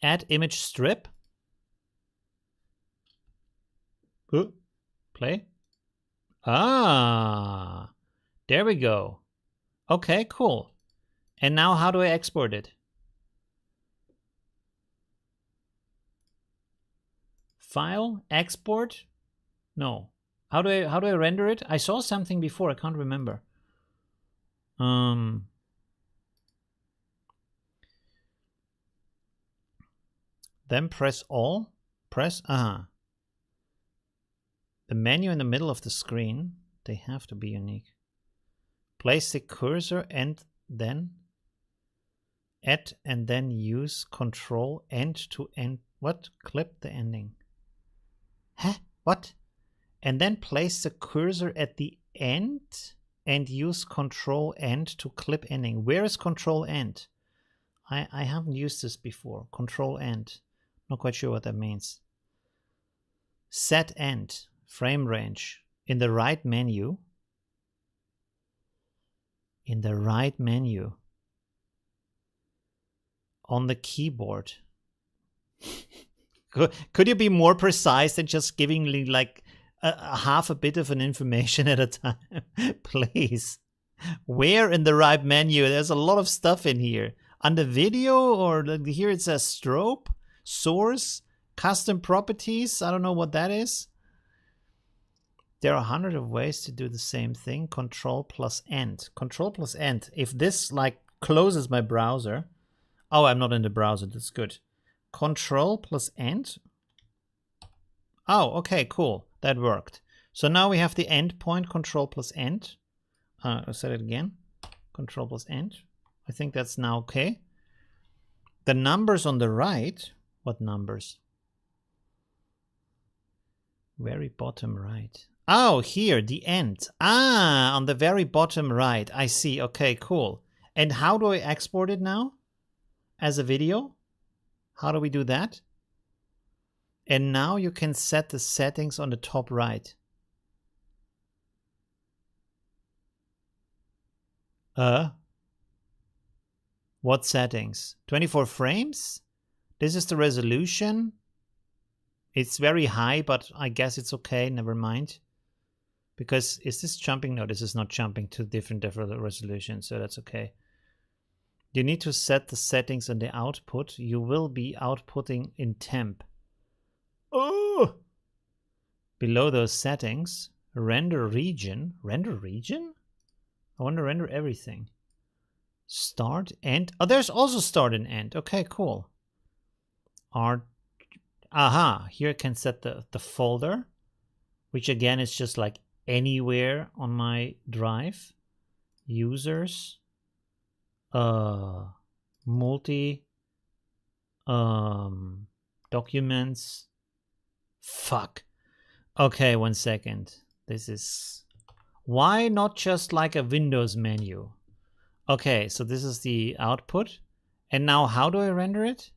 Add image strip. Ooh, play. Ah, there we go. Okay, cool. And now how do I export it? File, export? No. How do I render it? I saw something before, I can't remember. Then press all. Press the menu in the middle of the screen, they have to be unique. Place the cursor and then add and then use control end to end. What? Clip the ending. Huh? What? And then place the cursor at the end and use control end to clip ending. Where is control end? I haven't used this before. Control end. Not quite sure what that means. Set end. Frame range. In the right menu. In the right menu. On the keyboard. Could you be more precise than just giving me like a half a bit of an information at a time? Please. Where in the right menu? There's a lot of stuff in here. Under video, or here it says strobe, source, custom properties. I don't know what that is. There are 100 of ways to do the same thing. Control plus end. Control plus end. If this like closes my browser. Oh, I'm not in the browser. That's good. Control plus end. Oh, okay, cool. That worked. So now we have the end point, control plus end. I'll set it again. Control plus end. I think that's now okay. The numbers on the right. What numbers? Very bottom right. Oh, here, the end. Ah, on the very bottom right. I see. Okay, cool. And how do I export it now? As a video? How do we do that? And now you can set the settings on the top right. What settings? 24 frames? This is the resolution. It's very high, but I guess it's okay. Never mind. Because is this jumping? No, this is not jumping to different resolutions, so that's okay. You need to set the settings on the output. You will be outputting in temp. Oh! Below those settings, render region. Render region? I want to render everything. Start, end. Oh, there's also start and end. Okay, cool. Aha, here I can set the folder, which again is just like anywhere on my drive. Users, multi, documents. Fuck. Okay, 1 second. This is... Why not just like a Windows menu? Okay, so this is the output. And now how do I render it?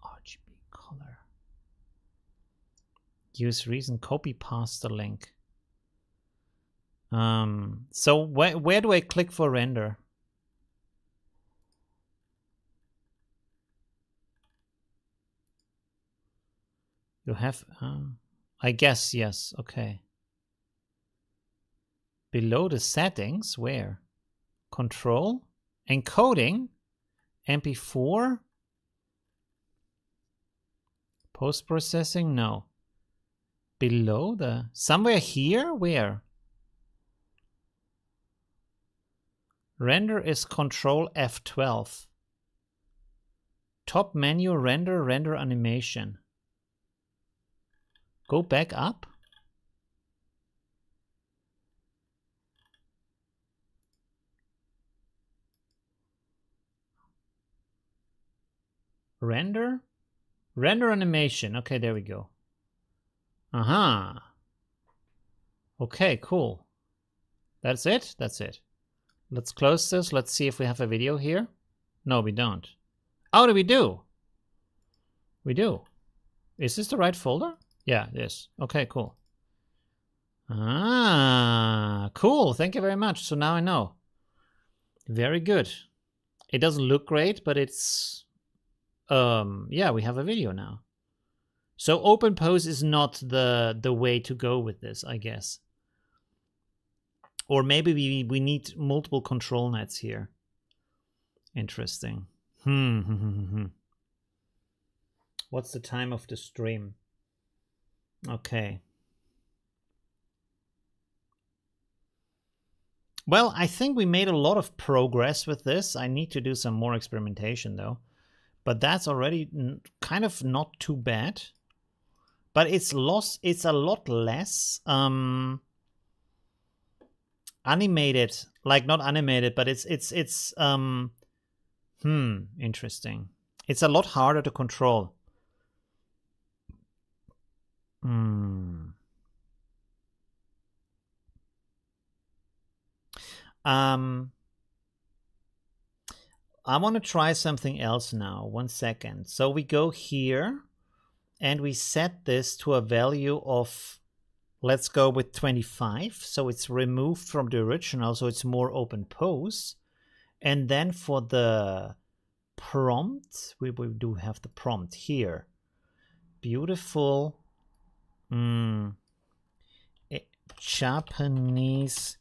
RGB color. Use recent copy paste the link. So where do I click for render? You have, I guess, yes, okay. Below the settings, where? Control, encoding, MP4, post-processing, no. Below the, somewhere here, where? Render is Control F12. Top menu, render animation. Go back up. Render animation. Okay, there we go. Aha. Okay, cool. That's it? That's it. Let's close this. Let's see if we have a video here. No, we don't. Oh, we do. We do. Is this the right folder? Yeah, it is. Okay, cool. Ah, cool. Thank you very much. So now I know. Very good. It doesn't look great, but it's... yeah, we have a video now. So OpenPose is not the way to go with this, I guess. Or maybe we need multiple control nets here. Interesting. What's the time of the stream? Okay. Well, I think we made a lot of progress with this. I need to do some more experimentation though. But that's already kind of not too bad. But it's a lot less animated. Like not animated, but it's interesting. It's a lot harder to control. I want to try something else now. 1 second. So we go here and we set this to a value of, let's go with 25. So it's removed from the original, so it's more OpenPose. And then for the prompt, we do have the prompt here. Beautiful Japanese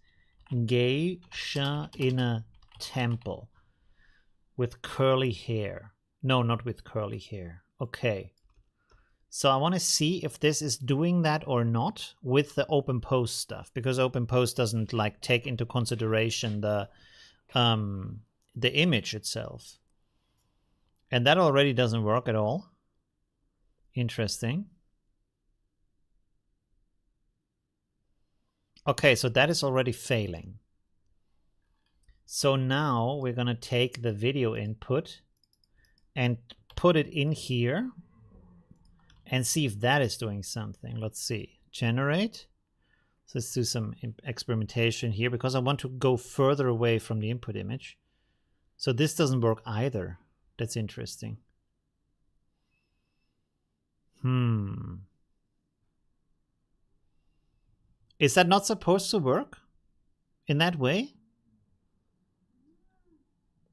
geisha in a temple with curly hair. No, not with curly hair. Okay. So I want to see if this is doing that or not with the OpenPose stuff, because OpenPose doesn't like take into consideration the image itself. And that already doesn't work at all. Interesting. Okay, so that is already failing. So now we're going to take the video input and put it in here and see if that is doing something. Let's see. Generate. So let's do some experimentation here because I want to go further away from the input image. So this doesn't work either. That's interesting. Is that not supposed to work in that way?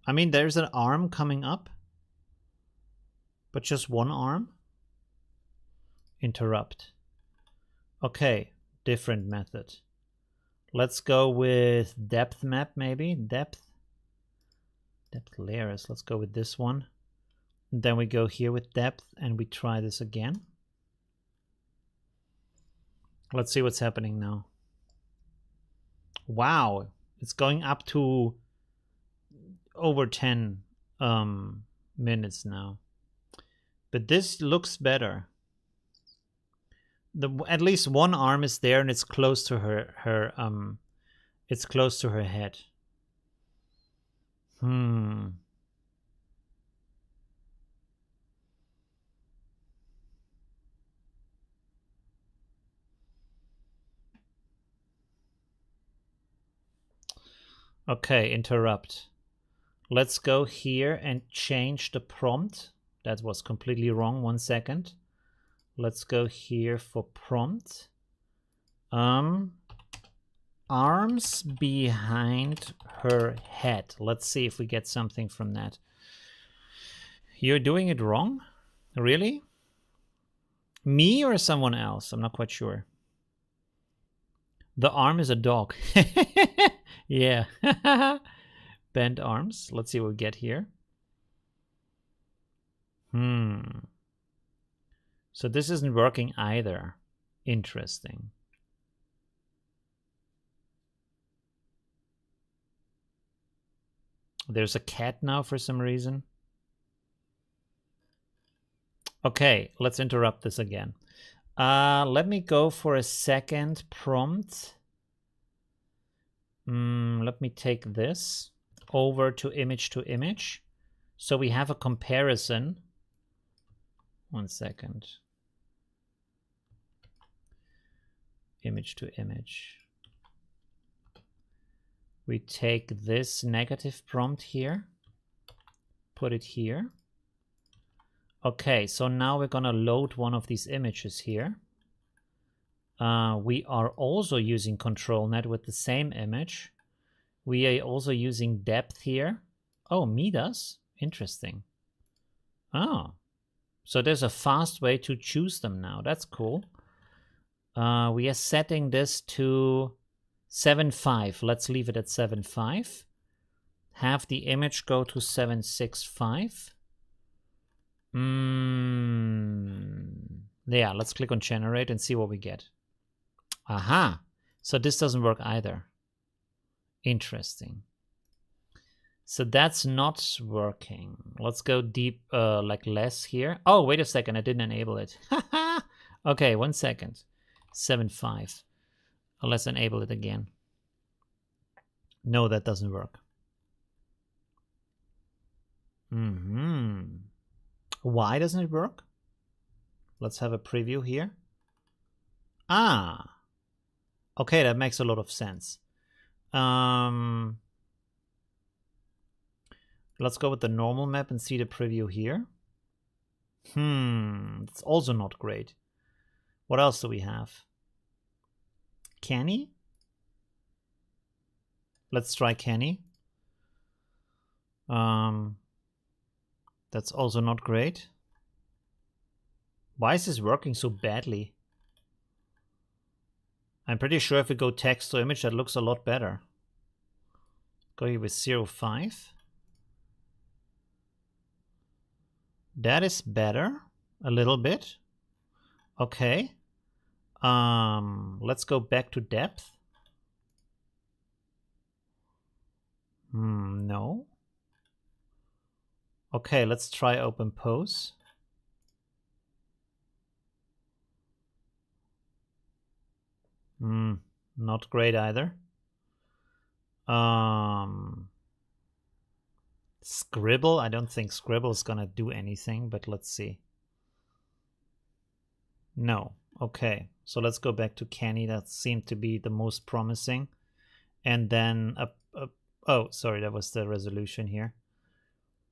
I mean, there's an arm coming up, but just one arm? Interrupt. Okay, different method. Let's go with depth map, maybe. Depth layers. Let's go with this one. And then we go here with depth and we try this again. Let's see what's happening now. Wow, it's going up to over 10 minutes now. But this looks better. At least one arm is there and it's close to her it's close to her head. Okay, interrupt. Let's go here and change the prompt. That was completely wrong. 1 second. Let's go here for prompt. Arms behind her head. Let's see if we get something from that. You're doing it wrong? Really? Me or someone else? I'm not quite sure. The arm is a dog. Yeah. Bent arms. Let's see what we get here. So this isn't working either. Interesting. There's a cat now for some reason. Okay, let's interrupt this again. Let me go for a second prompt. Let me take this over to image. So we have a comparison. 1 second. Image to image. We take this negative prompt here, put it here. Okay, so now we're gonna load one of these images here. We are also using control net with the same image. We are also using depth here. Oh, me does? Interesting. Oh, so there's a fast way to choose them now. That's cool. We are setting this to 7.5. Let's leave it at 7.5. Have the image go to 7.65. Yeah, let's click on generate and see what we get. Aha! So this doesn't work either. Interesting. So that's not working. Let's go deep, like less here. Oh, wait a second. I didn't enable it. Okay, 1 second. 7.5. Let's enable it again. No, that doesn't work. Why doesn't it work? Let's have a preview here. Ah, okay, that makes a lot of sense. Let's go with the normal map and see the preview here. It's also not great. What else do we have? Canny? Let's try Canny. That's also not great. Why is this working so badly? I'm pretty sure if we go text to image, that looks a lot better. Go here with 0.5. That is better, a little bit. Okay. Let's go back to depth. No. Okay, let's try open pose. Not great either. Scribble, I don't think Scribble is gonna do anything, but let's see. No. Okay, so let's go back to Canny. That seemed to be the most promising. And then, oh, sorry, that was the resolution here.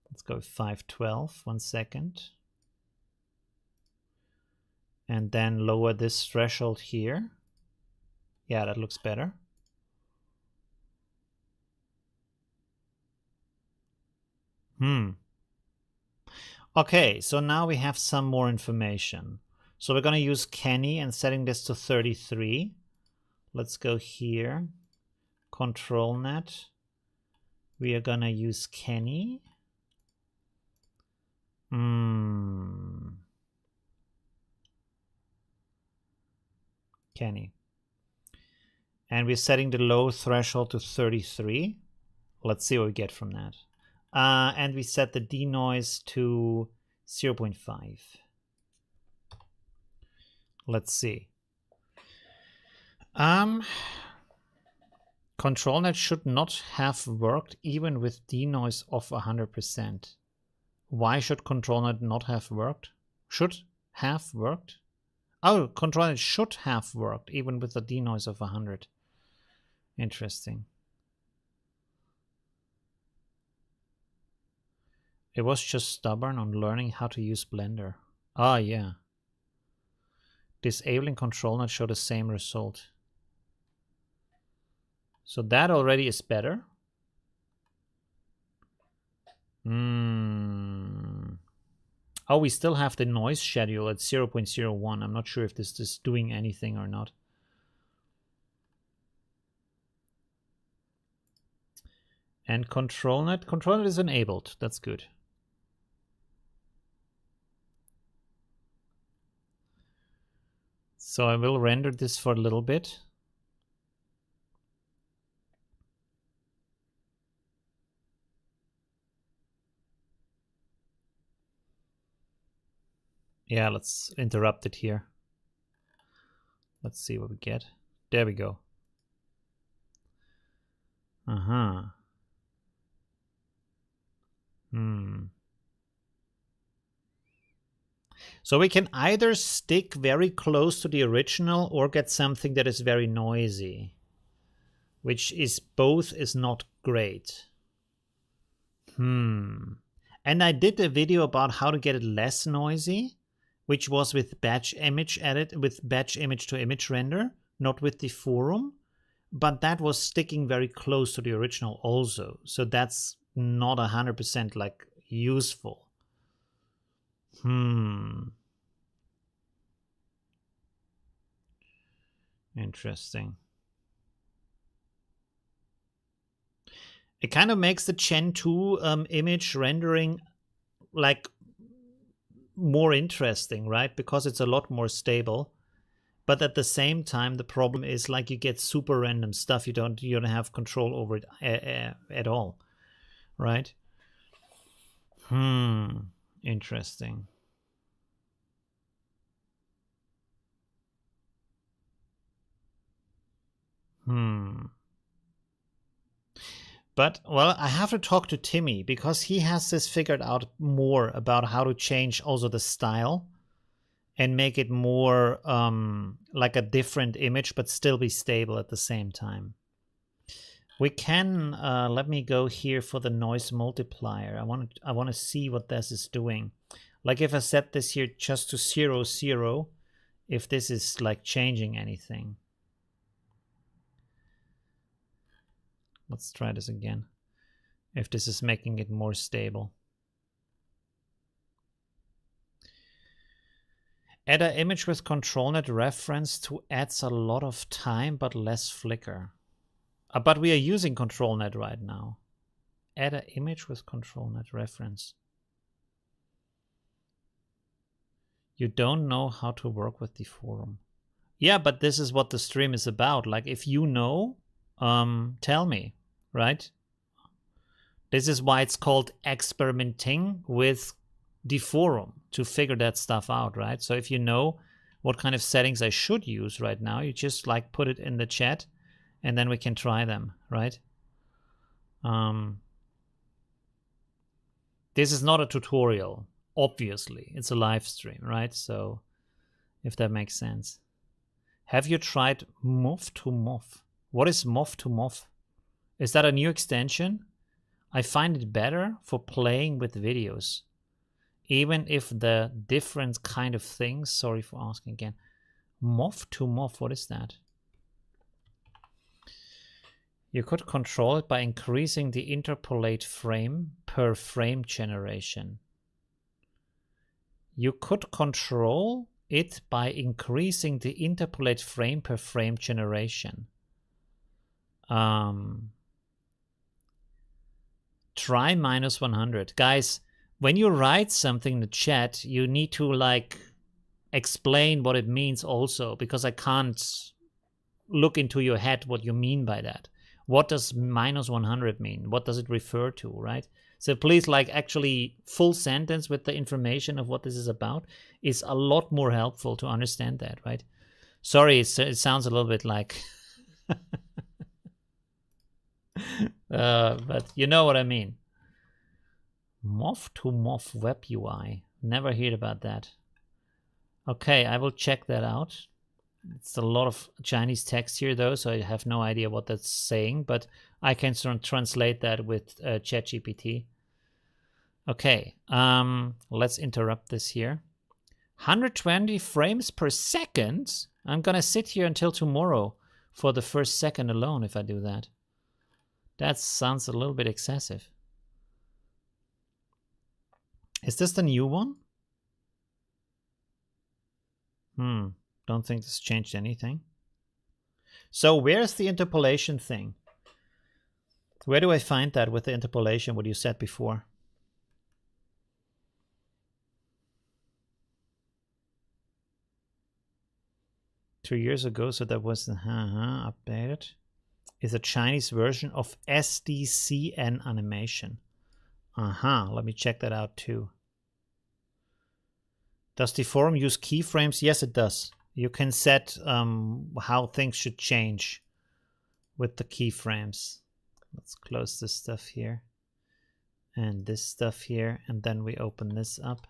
Let's go 512, 1 second. And then lower this threshold here. Yeah, that looks better. Okay, so now we have some more information. So we're going to use Kenny and setting this to 33. Let's go here. Control net. We are going to use Kenny. Kenny. And we're setting the low threshold to 33. Let's see what we get from that. And we set the denoise to 0.5. Let's see. ControlNet should not have worked even with denoise of 100%. Why should ControlNet not have worked? Should have worked? Oh, ControlNet should have worked even with the denoise of 100. Interesting. It was just stubborn on learning how to use Blender. Ah, yeah. Disabling ControlNet showed the same result. So that already is better. Oh, we still have the noise schedule at 0.01. I'm not sure if this is doing anything or not. And ControlNet is enabled. That's good. So I will render this for a little bit. Yeah, let's interrupt it here. Let's see what we get. There we go. So we can either stick very close to the original or get something that is very noisy, which is both is not great. And I did a video about how to get it less noisy, which was with batch image edit, with batch image to image render, not with Deforum, but that was sticking very close to the original also. So that's not 100% like useful. Interesting. It kind of makes the Gen 2 image rendering like more interesting, right? Because it's a lot more stable. But at the same time, the problem is like you get super random stuff. You don't have control over it at all, right? Interesting. But, well, I have to talk to Timmy because he has this figured out more about how to change also the style and make it more like a different image, but still be stable at the same time. We can, let me go here for the noise multiplier. I want to see what this is doing. Like if I set this here just to 0, 0, if this is like changing anything. Let's try this again. If this is making it more stable. Add an image with ControlNet reference to adds a lot of time but less flicker. But we are using ControlNet right now. Add an image with ControlNet reference. You don't know how to work with Deforum. Yeah, but this is what the stream is about. Like if you know, tell me, right? This is why it's called experimenting with Deforum, to figure that stuff out, right? So if you know what kind of settings I should use right now, you just like put it in the chat and then we can try them, right? This is not a tutorial, obviously. It's a live stream, right? So if that makes sense. Have you tried Mof to Mof? What is Mof to Mof? Is that a new extension? I find it better for playing with videos. Even if the different kind of things, sorry for asking again. Mof to Mof, what is that? You could control it by increasing the interpolate frame per frame generation. You could control it by increasing the interpolate frame per frame generation. Try -100. Guys, when you write something in the chat, you need to like explain what it means also, because I can't look into your head what you mean by that. What does -100 mean? What does it refer to, right? So please, like, actually full sentence with the information of what this is about is a lot more helpful to understand that, right? Sorry, it sounds a little bit like but you know what I mean. Moth to Moth Web UI. Never heard about that. Okay, I will check that out. It's a lot of Chinese text here, though, so I have no idea what that's saying, but I can translate that with ChatGPT. Okay, let's interrupt this here. 120 frames per second? I'm gonna sit here until tomorrow for the first second alone if I do that. That sounds a little bit excessive. Is this the new one? Don't think this changed anything. So where's the interpolation thing? Where do I find that with the interpolation, what you said before? Two years ago, so that was updated. Is a Chinese version of SDCN animation. Let me check that out too. Does Deforum use keyframes? Yes, it does. You can set how things should change with the keyframes. Let's close this stuff here and this stuff here, and then we open this up.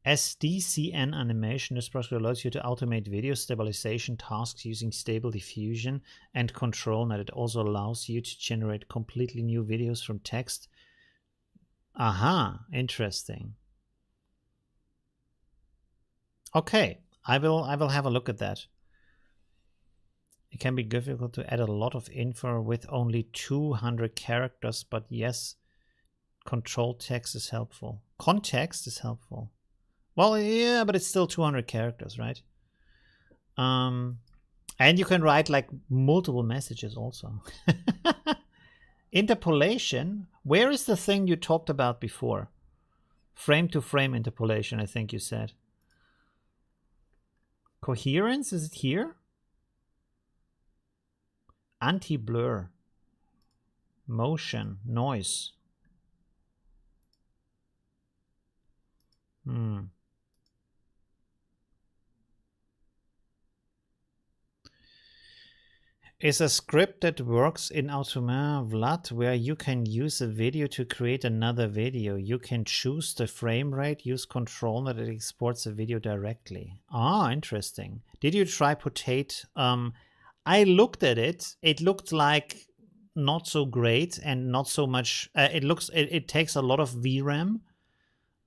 SDCN animation. This project allows you to automate video stabilization tasks using stable diffusion and control net. It also allows you to generate completely new videos from text. Interesting. Okay, I will have a look at that. It can be difficult to add a lot of info with only 200 characters, but yes, control text is helpful. Context is helpful. Well, yeah, but it's still 200 characters, right? And you can write like multiple messages also. Interpolation. Where is the thing you talked about before? Frame to frame interpolation, I think you said. Coherence, is it here? Anti-blur. Motion, noise. Is a script that works in Automata Vlad where you can use a video to create another video. You can choose the frame rate, use control that it exports a video directly. Interesting. Did you try Potate? I looked at it. It looked like not so great and not so much. It takes a lot of VRAM.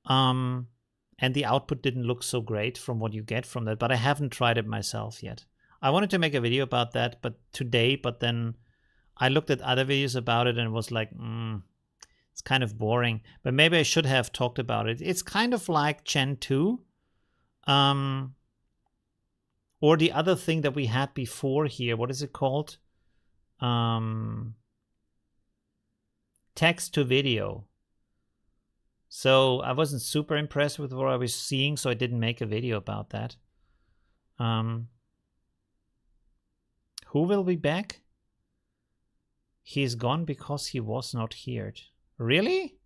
And the output didn't look so great from what you get from that, but I haven't tried it myself yet. I wanted to make a video about that, but then I looked at other videos about it and was like, it's kind of boring. But maybe I should have talked about it. It's kind of like Gen 2. Or the other thing that we had before here. What is it called? Text to video. So I wasn't super impressed with what I was seeing, so I didn't make a video about that. Who will be back? He's gone because he was not here. Really?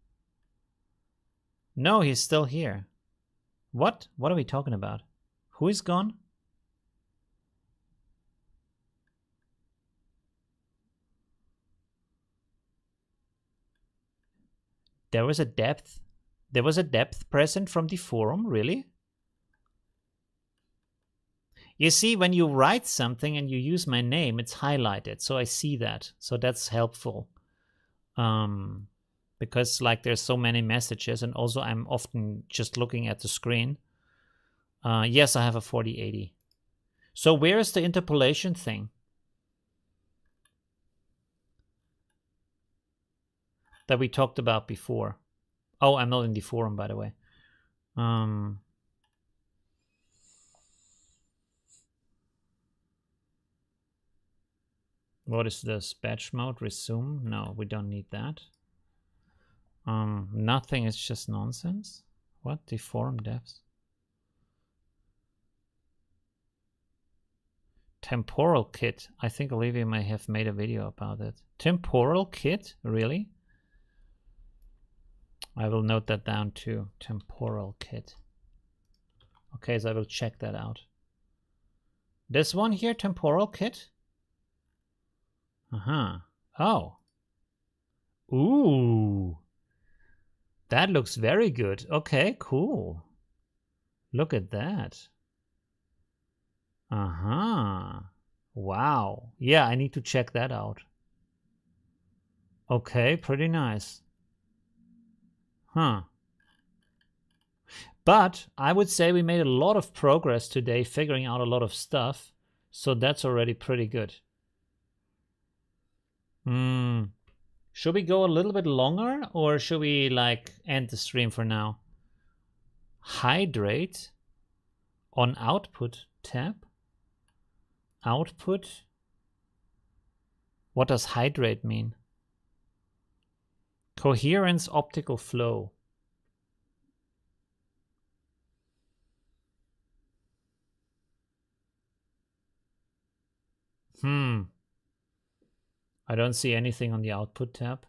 No, he's still here. What? What are we talking about? Who is gone? There was a depth. There was a depth present from Deforum, really? You see, when you write something and you use my name, it's highlighted, so I see that. So that's helpful. Because like there's so many messages, and also I'm often just looking at the screen. Yes, I have a 4080. So where is the interpolation thing that we talked about before? Oh, I'm not in Deforum, by the way. What is this? Batch mode, resume? No, we don't need that. Nothing, it's just nonsense. What? Deforum devs? Temporal kit. I think Olivia may have made a video about it. Temporal kit? Really? I will note that down too. Temporal kit. Okay, so I will check that out. This one here, temporal kit? Uh-huh. Oh. Ooh. That looks very good. Okay, cool. Look at that. Uh-huh. Wow. Yeah, I need to check that out. Okay, pretty nice. Huh. But I would say we made a lot of progress today figuring out a lot of stuff. So that's already pretty good. Should we go a little bit longer or should we like end the stream for now? Hydrate on output tab. Output. What does hydrate mean? Coherence optical flow. I don't see anything on the output tab.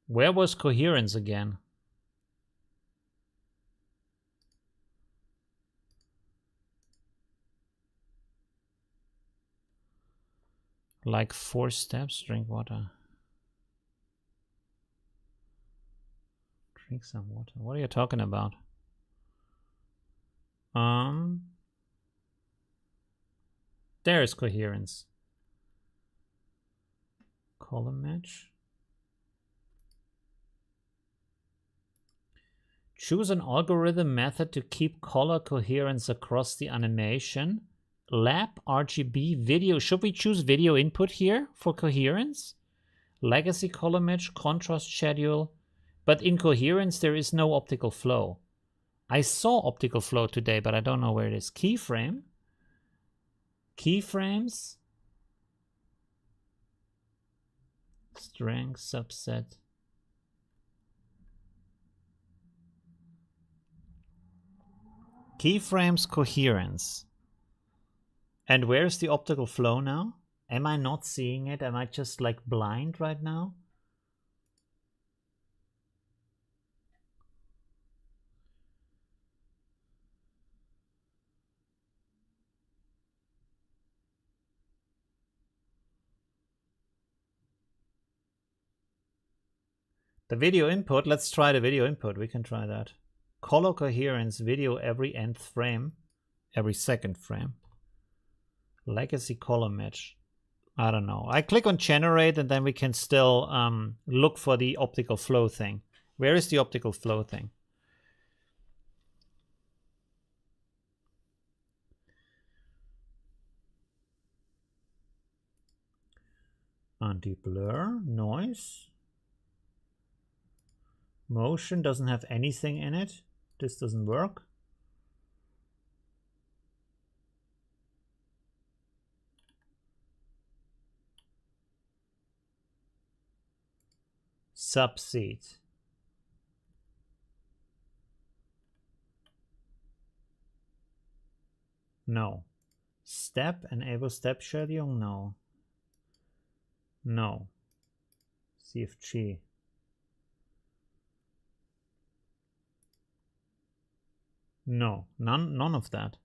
Where was coherence again? Like 4 steps, drink water. Drink some water. What are you talking about? There is coherence. Column match. Choose an algorithm method to keep color coherence across the animation. Lab, RGB, video. Should we choose video input here for coherence? Legacy color match, contrast schedule. But in coherence, there is no optical flow. I saw optical flow today, but I don't know where it is. Keyframe. Keyframes. Strength subset. Keyframes coherence. And where's the optical flow now? Am I not seeing it? Am I just like blind right now? The video input, let's try the video input. We can try that. Color coherence, video every nth frame, every second frame. Legacy color match. I don't know. I click on generate and then we can still look for the optical flow thing. Where is the optical flow thing? Anti-blur, noise. Motion doesn't have anything in it. This doesn't work. Subseed. No. Step, enable step scheduling? No. No. CFG. No, none of that.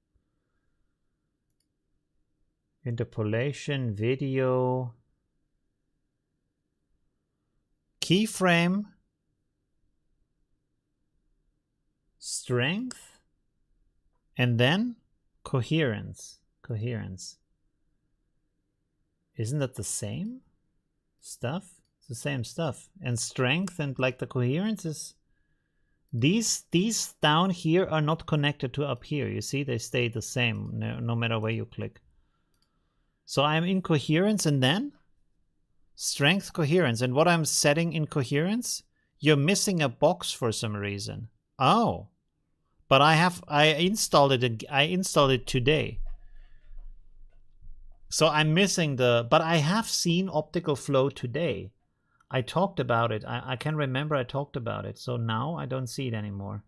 Interpolation, video, keyframe, strength, and then coherence. Coherence. Isn't that the same stuff? It's the same stuff. And strength and like the coherence is... These down here are not connected to up here. You see, they stay the same no matter where you click. So I'm in coherence and then strength, coherence. And what I'm setting in coherence, you're missing a box for some reason. Oh, but I installed it today. So I'm missing but I have seen optical flow today. I talked about it. I can remember I talked about it. So now I don't see it anymore.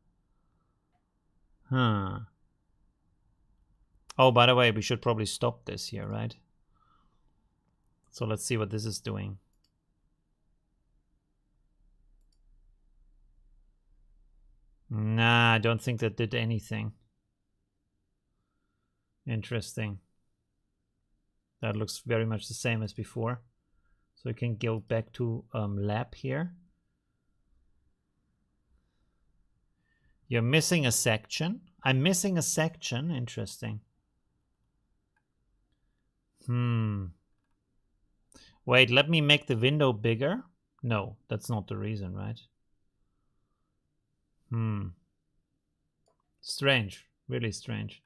Huh. Oh, by the way, we should probably stop this here, right? So let's see what this is doing. Nah, I don't think that did anything. Interesting. That looks very much the same as before. So we can go back to lab here. You're missing a section. I'm missing a section. Interesting. Wait, let me make the window bigger. No, that's not the reason, right? Strange. Really strange.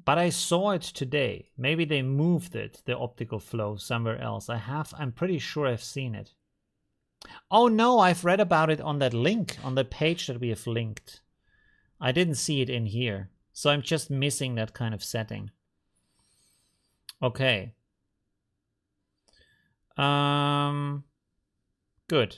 But I saw it today. Maybe they moved it, the optical flow, somewhere else. I'm pretty sure I've seen it. Oh no, I've read about it on that link, on the page that we have linked. I didn't see it in here. So I'm just missing that kind of setting. Okay. Good.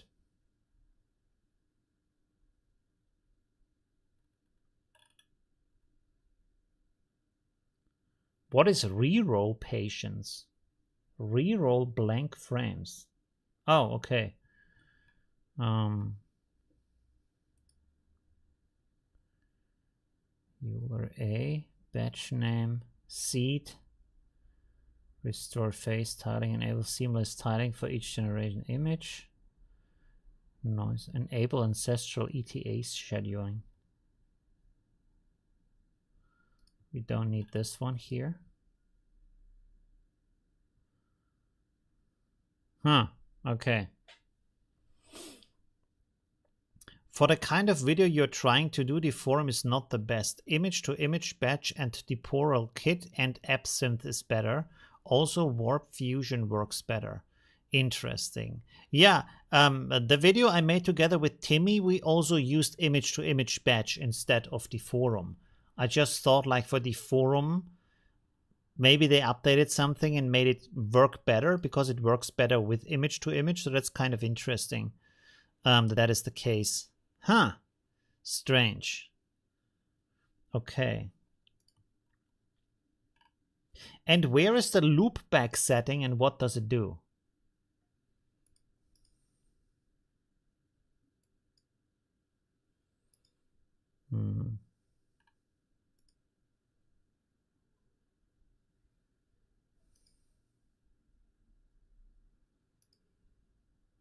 What is reroll patience? Reroll blank frames. Oh, okay. Euler A, batch name, seed, restore phase tiling, enable seamless tiling for each generation image. Noise, enable ancestral ETA scheduling. We don't need this one here. Huh, okay. For the kind of video you're trying to do, Deforum is not the best. Image-to-image batch and temporal kit and Absinthe is better. Also, Warp Fusion works better. Interesting. Yeah, the video I made together with Timmy, we also used image-to-image batch instead of Deforum. I just thought, like, for Deforum, maybe they updated something and made it work better because it works better with image-to-image. So that's kind of interesting that is the case. Huh. Strange. Okay. And where is the loop back setting and what does it do?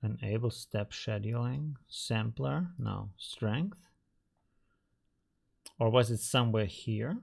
Enable step scheduling. Sampler. No. Strength. Or was it somewhere here?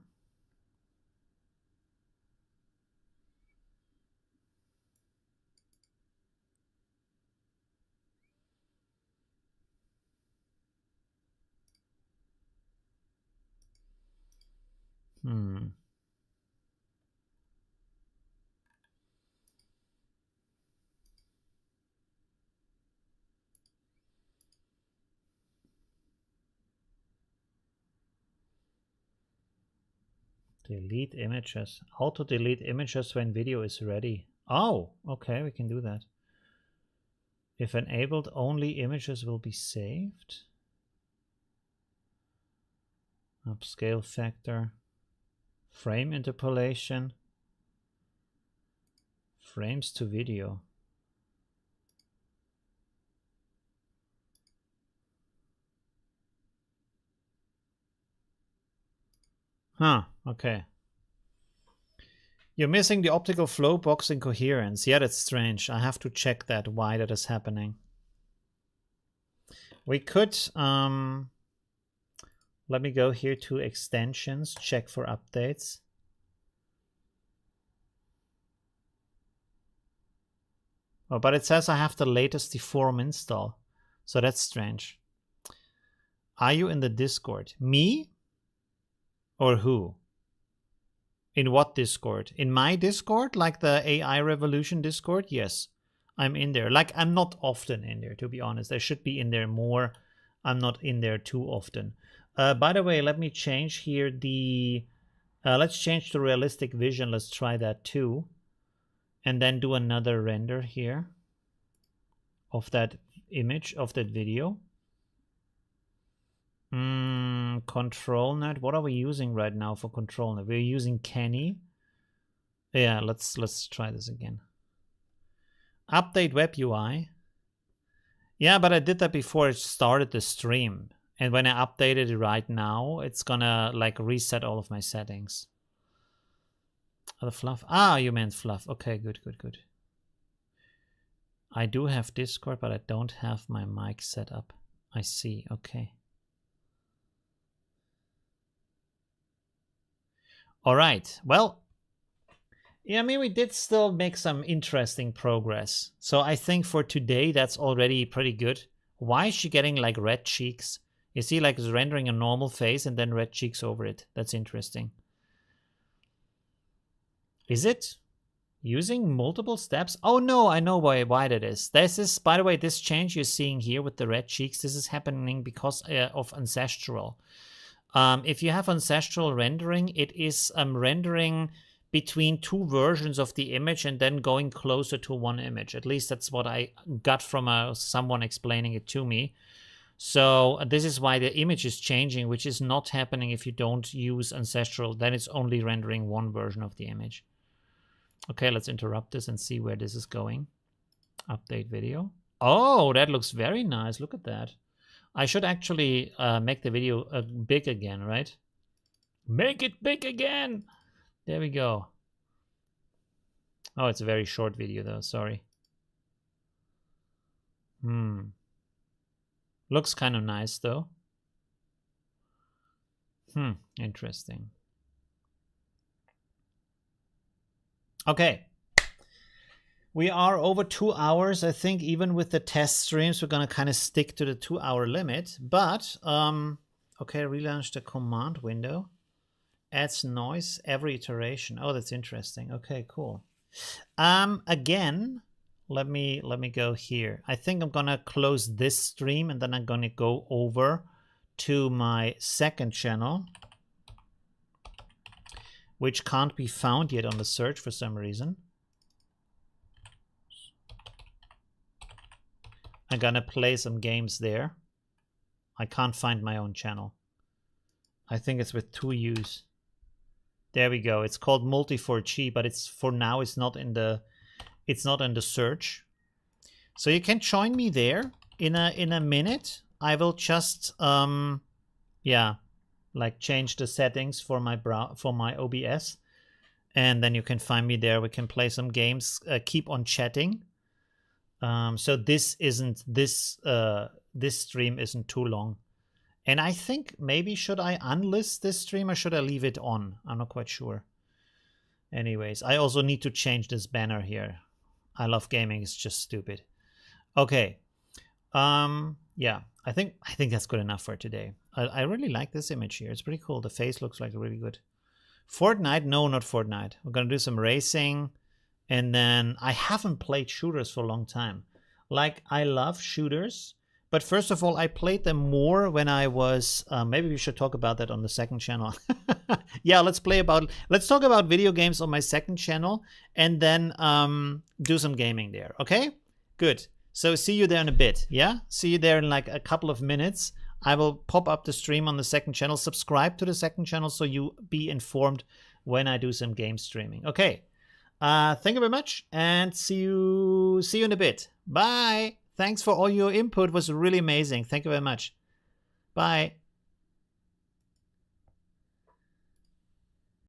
Delete images. Auto delete images when video is ready. Oh, okay, we can do that. If enabled, only images will be saved. Upscale factor. Frame interpolation. Frames to video. Huh, okay. You're missing the optical flow box in coherence. Yeah, that's strange. I have to check that, why that is happening. We could, let me go here to extensions, check for updates. Oh, but it says I have the latest Deforum install. So that's strange. Are you in the Discord? Me? Or who? In what Discord? In my Discord? Like the AI Revolution Discord? Yes, I'm in there. Like, I'm not often in there, to be honest. I should be in there more. I'm not in there too often. By the way, let me change here the... let's change to realistic vision. Let's try that too. And then do another render here of that image, of that video. Control net. What are we using right now for control net? We're using Kenny. Yeah, let's try this again. Update web UI. Yeah, but I did that before it started the stream. And when I updated it right now, it's gonna like reset all of my settings. Oh, the fluff. Ah, you meant fluff. Okay, good. I do have Discord, but I don't have my mic set up. I see. Okay. All right. Well, yeah, I mean, we did still make some interesting progress. So I think for today, that's already pretty good. Why is she getting like red cheeks? You see, like it's rendering a normal face and then red cheeks over it. That's interesting. Is it using multiple steps? Oh no, I know why that is. This is, by the way, this change you're seeing here with the red cheeks, this is happening because of ancestral. If you have ancestral rendering, it is rendering between two versions of the image and then going closer to one image. At least that's what I got from someone explaining it to me. So this is why the image is changing, which is not happening if you don't use ancestral. Then it's only rendering one version of the image. Okay, let's interrupt this and see where this is going. Update video. Oh, that looks very nice. Look at that. I should actually make the video big again, right? Make it big again. There we go. Oh, it's a very short video though. Sorry. Looks kind of nice though. Interesting. Okay. We are over 2 hours. I think even with the test streams, we're going to kind of stick to the 2-hour limit. But, okay, relaunch the command window. Adds noise every iteration. Oh, that's interesting. Okay, cool. Again, let me go here. I think I'm going to close this stream and then I'm going to go over to my second channel, which can't be found yet on the search for some reason. I'm gonna play some games there. I can't find my own channel. I think it's with 2 U's. There we go. It's called Multi4G, but it's for now it's not in the search. So you can join me there in a minute. I will just yeah, like change the settings for my OBS, and then you can find me there. We can play some games. Keep on chatting. So this stream isn't too long. And I think maybe should I unlist this stream or should I leave it on? I'm not quite sure. Anyways, I also need to change this banner here. I love gaming, it's just stupid. Okay. Yeah, I think that's good enough for today. I really like this image here. It's pretty cool. The face looks like really good. Fortnite? No, not Fortnite. We're gonna do some racing. And then I haven't played shooters for a long time. Like, I love shooters. But first of all, I played them more when I was... maybe we should talk about that on the second channel. Yeah, let's talk about video games on my second channel. And then do some gaming there. Okay? Good. So see you there in a bit. Yeah? See you there in like a couple of minutes. I will pop up the stream on the second channel. Subscribe to the second channel so you be informed when I do some game streaming. Okay. Thank you very much and see you in a bit. Bye. Thanks for all your input. It was really amazing. Thank you very much. Bye.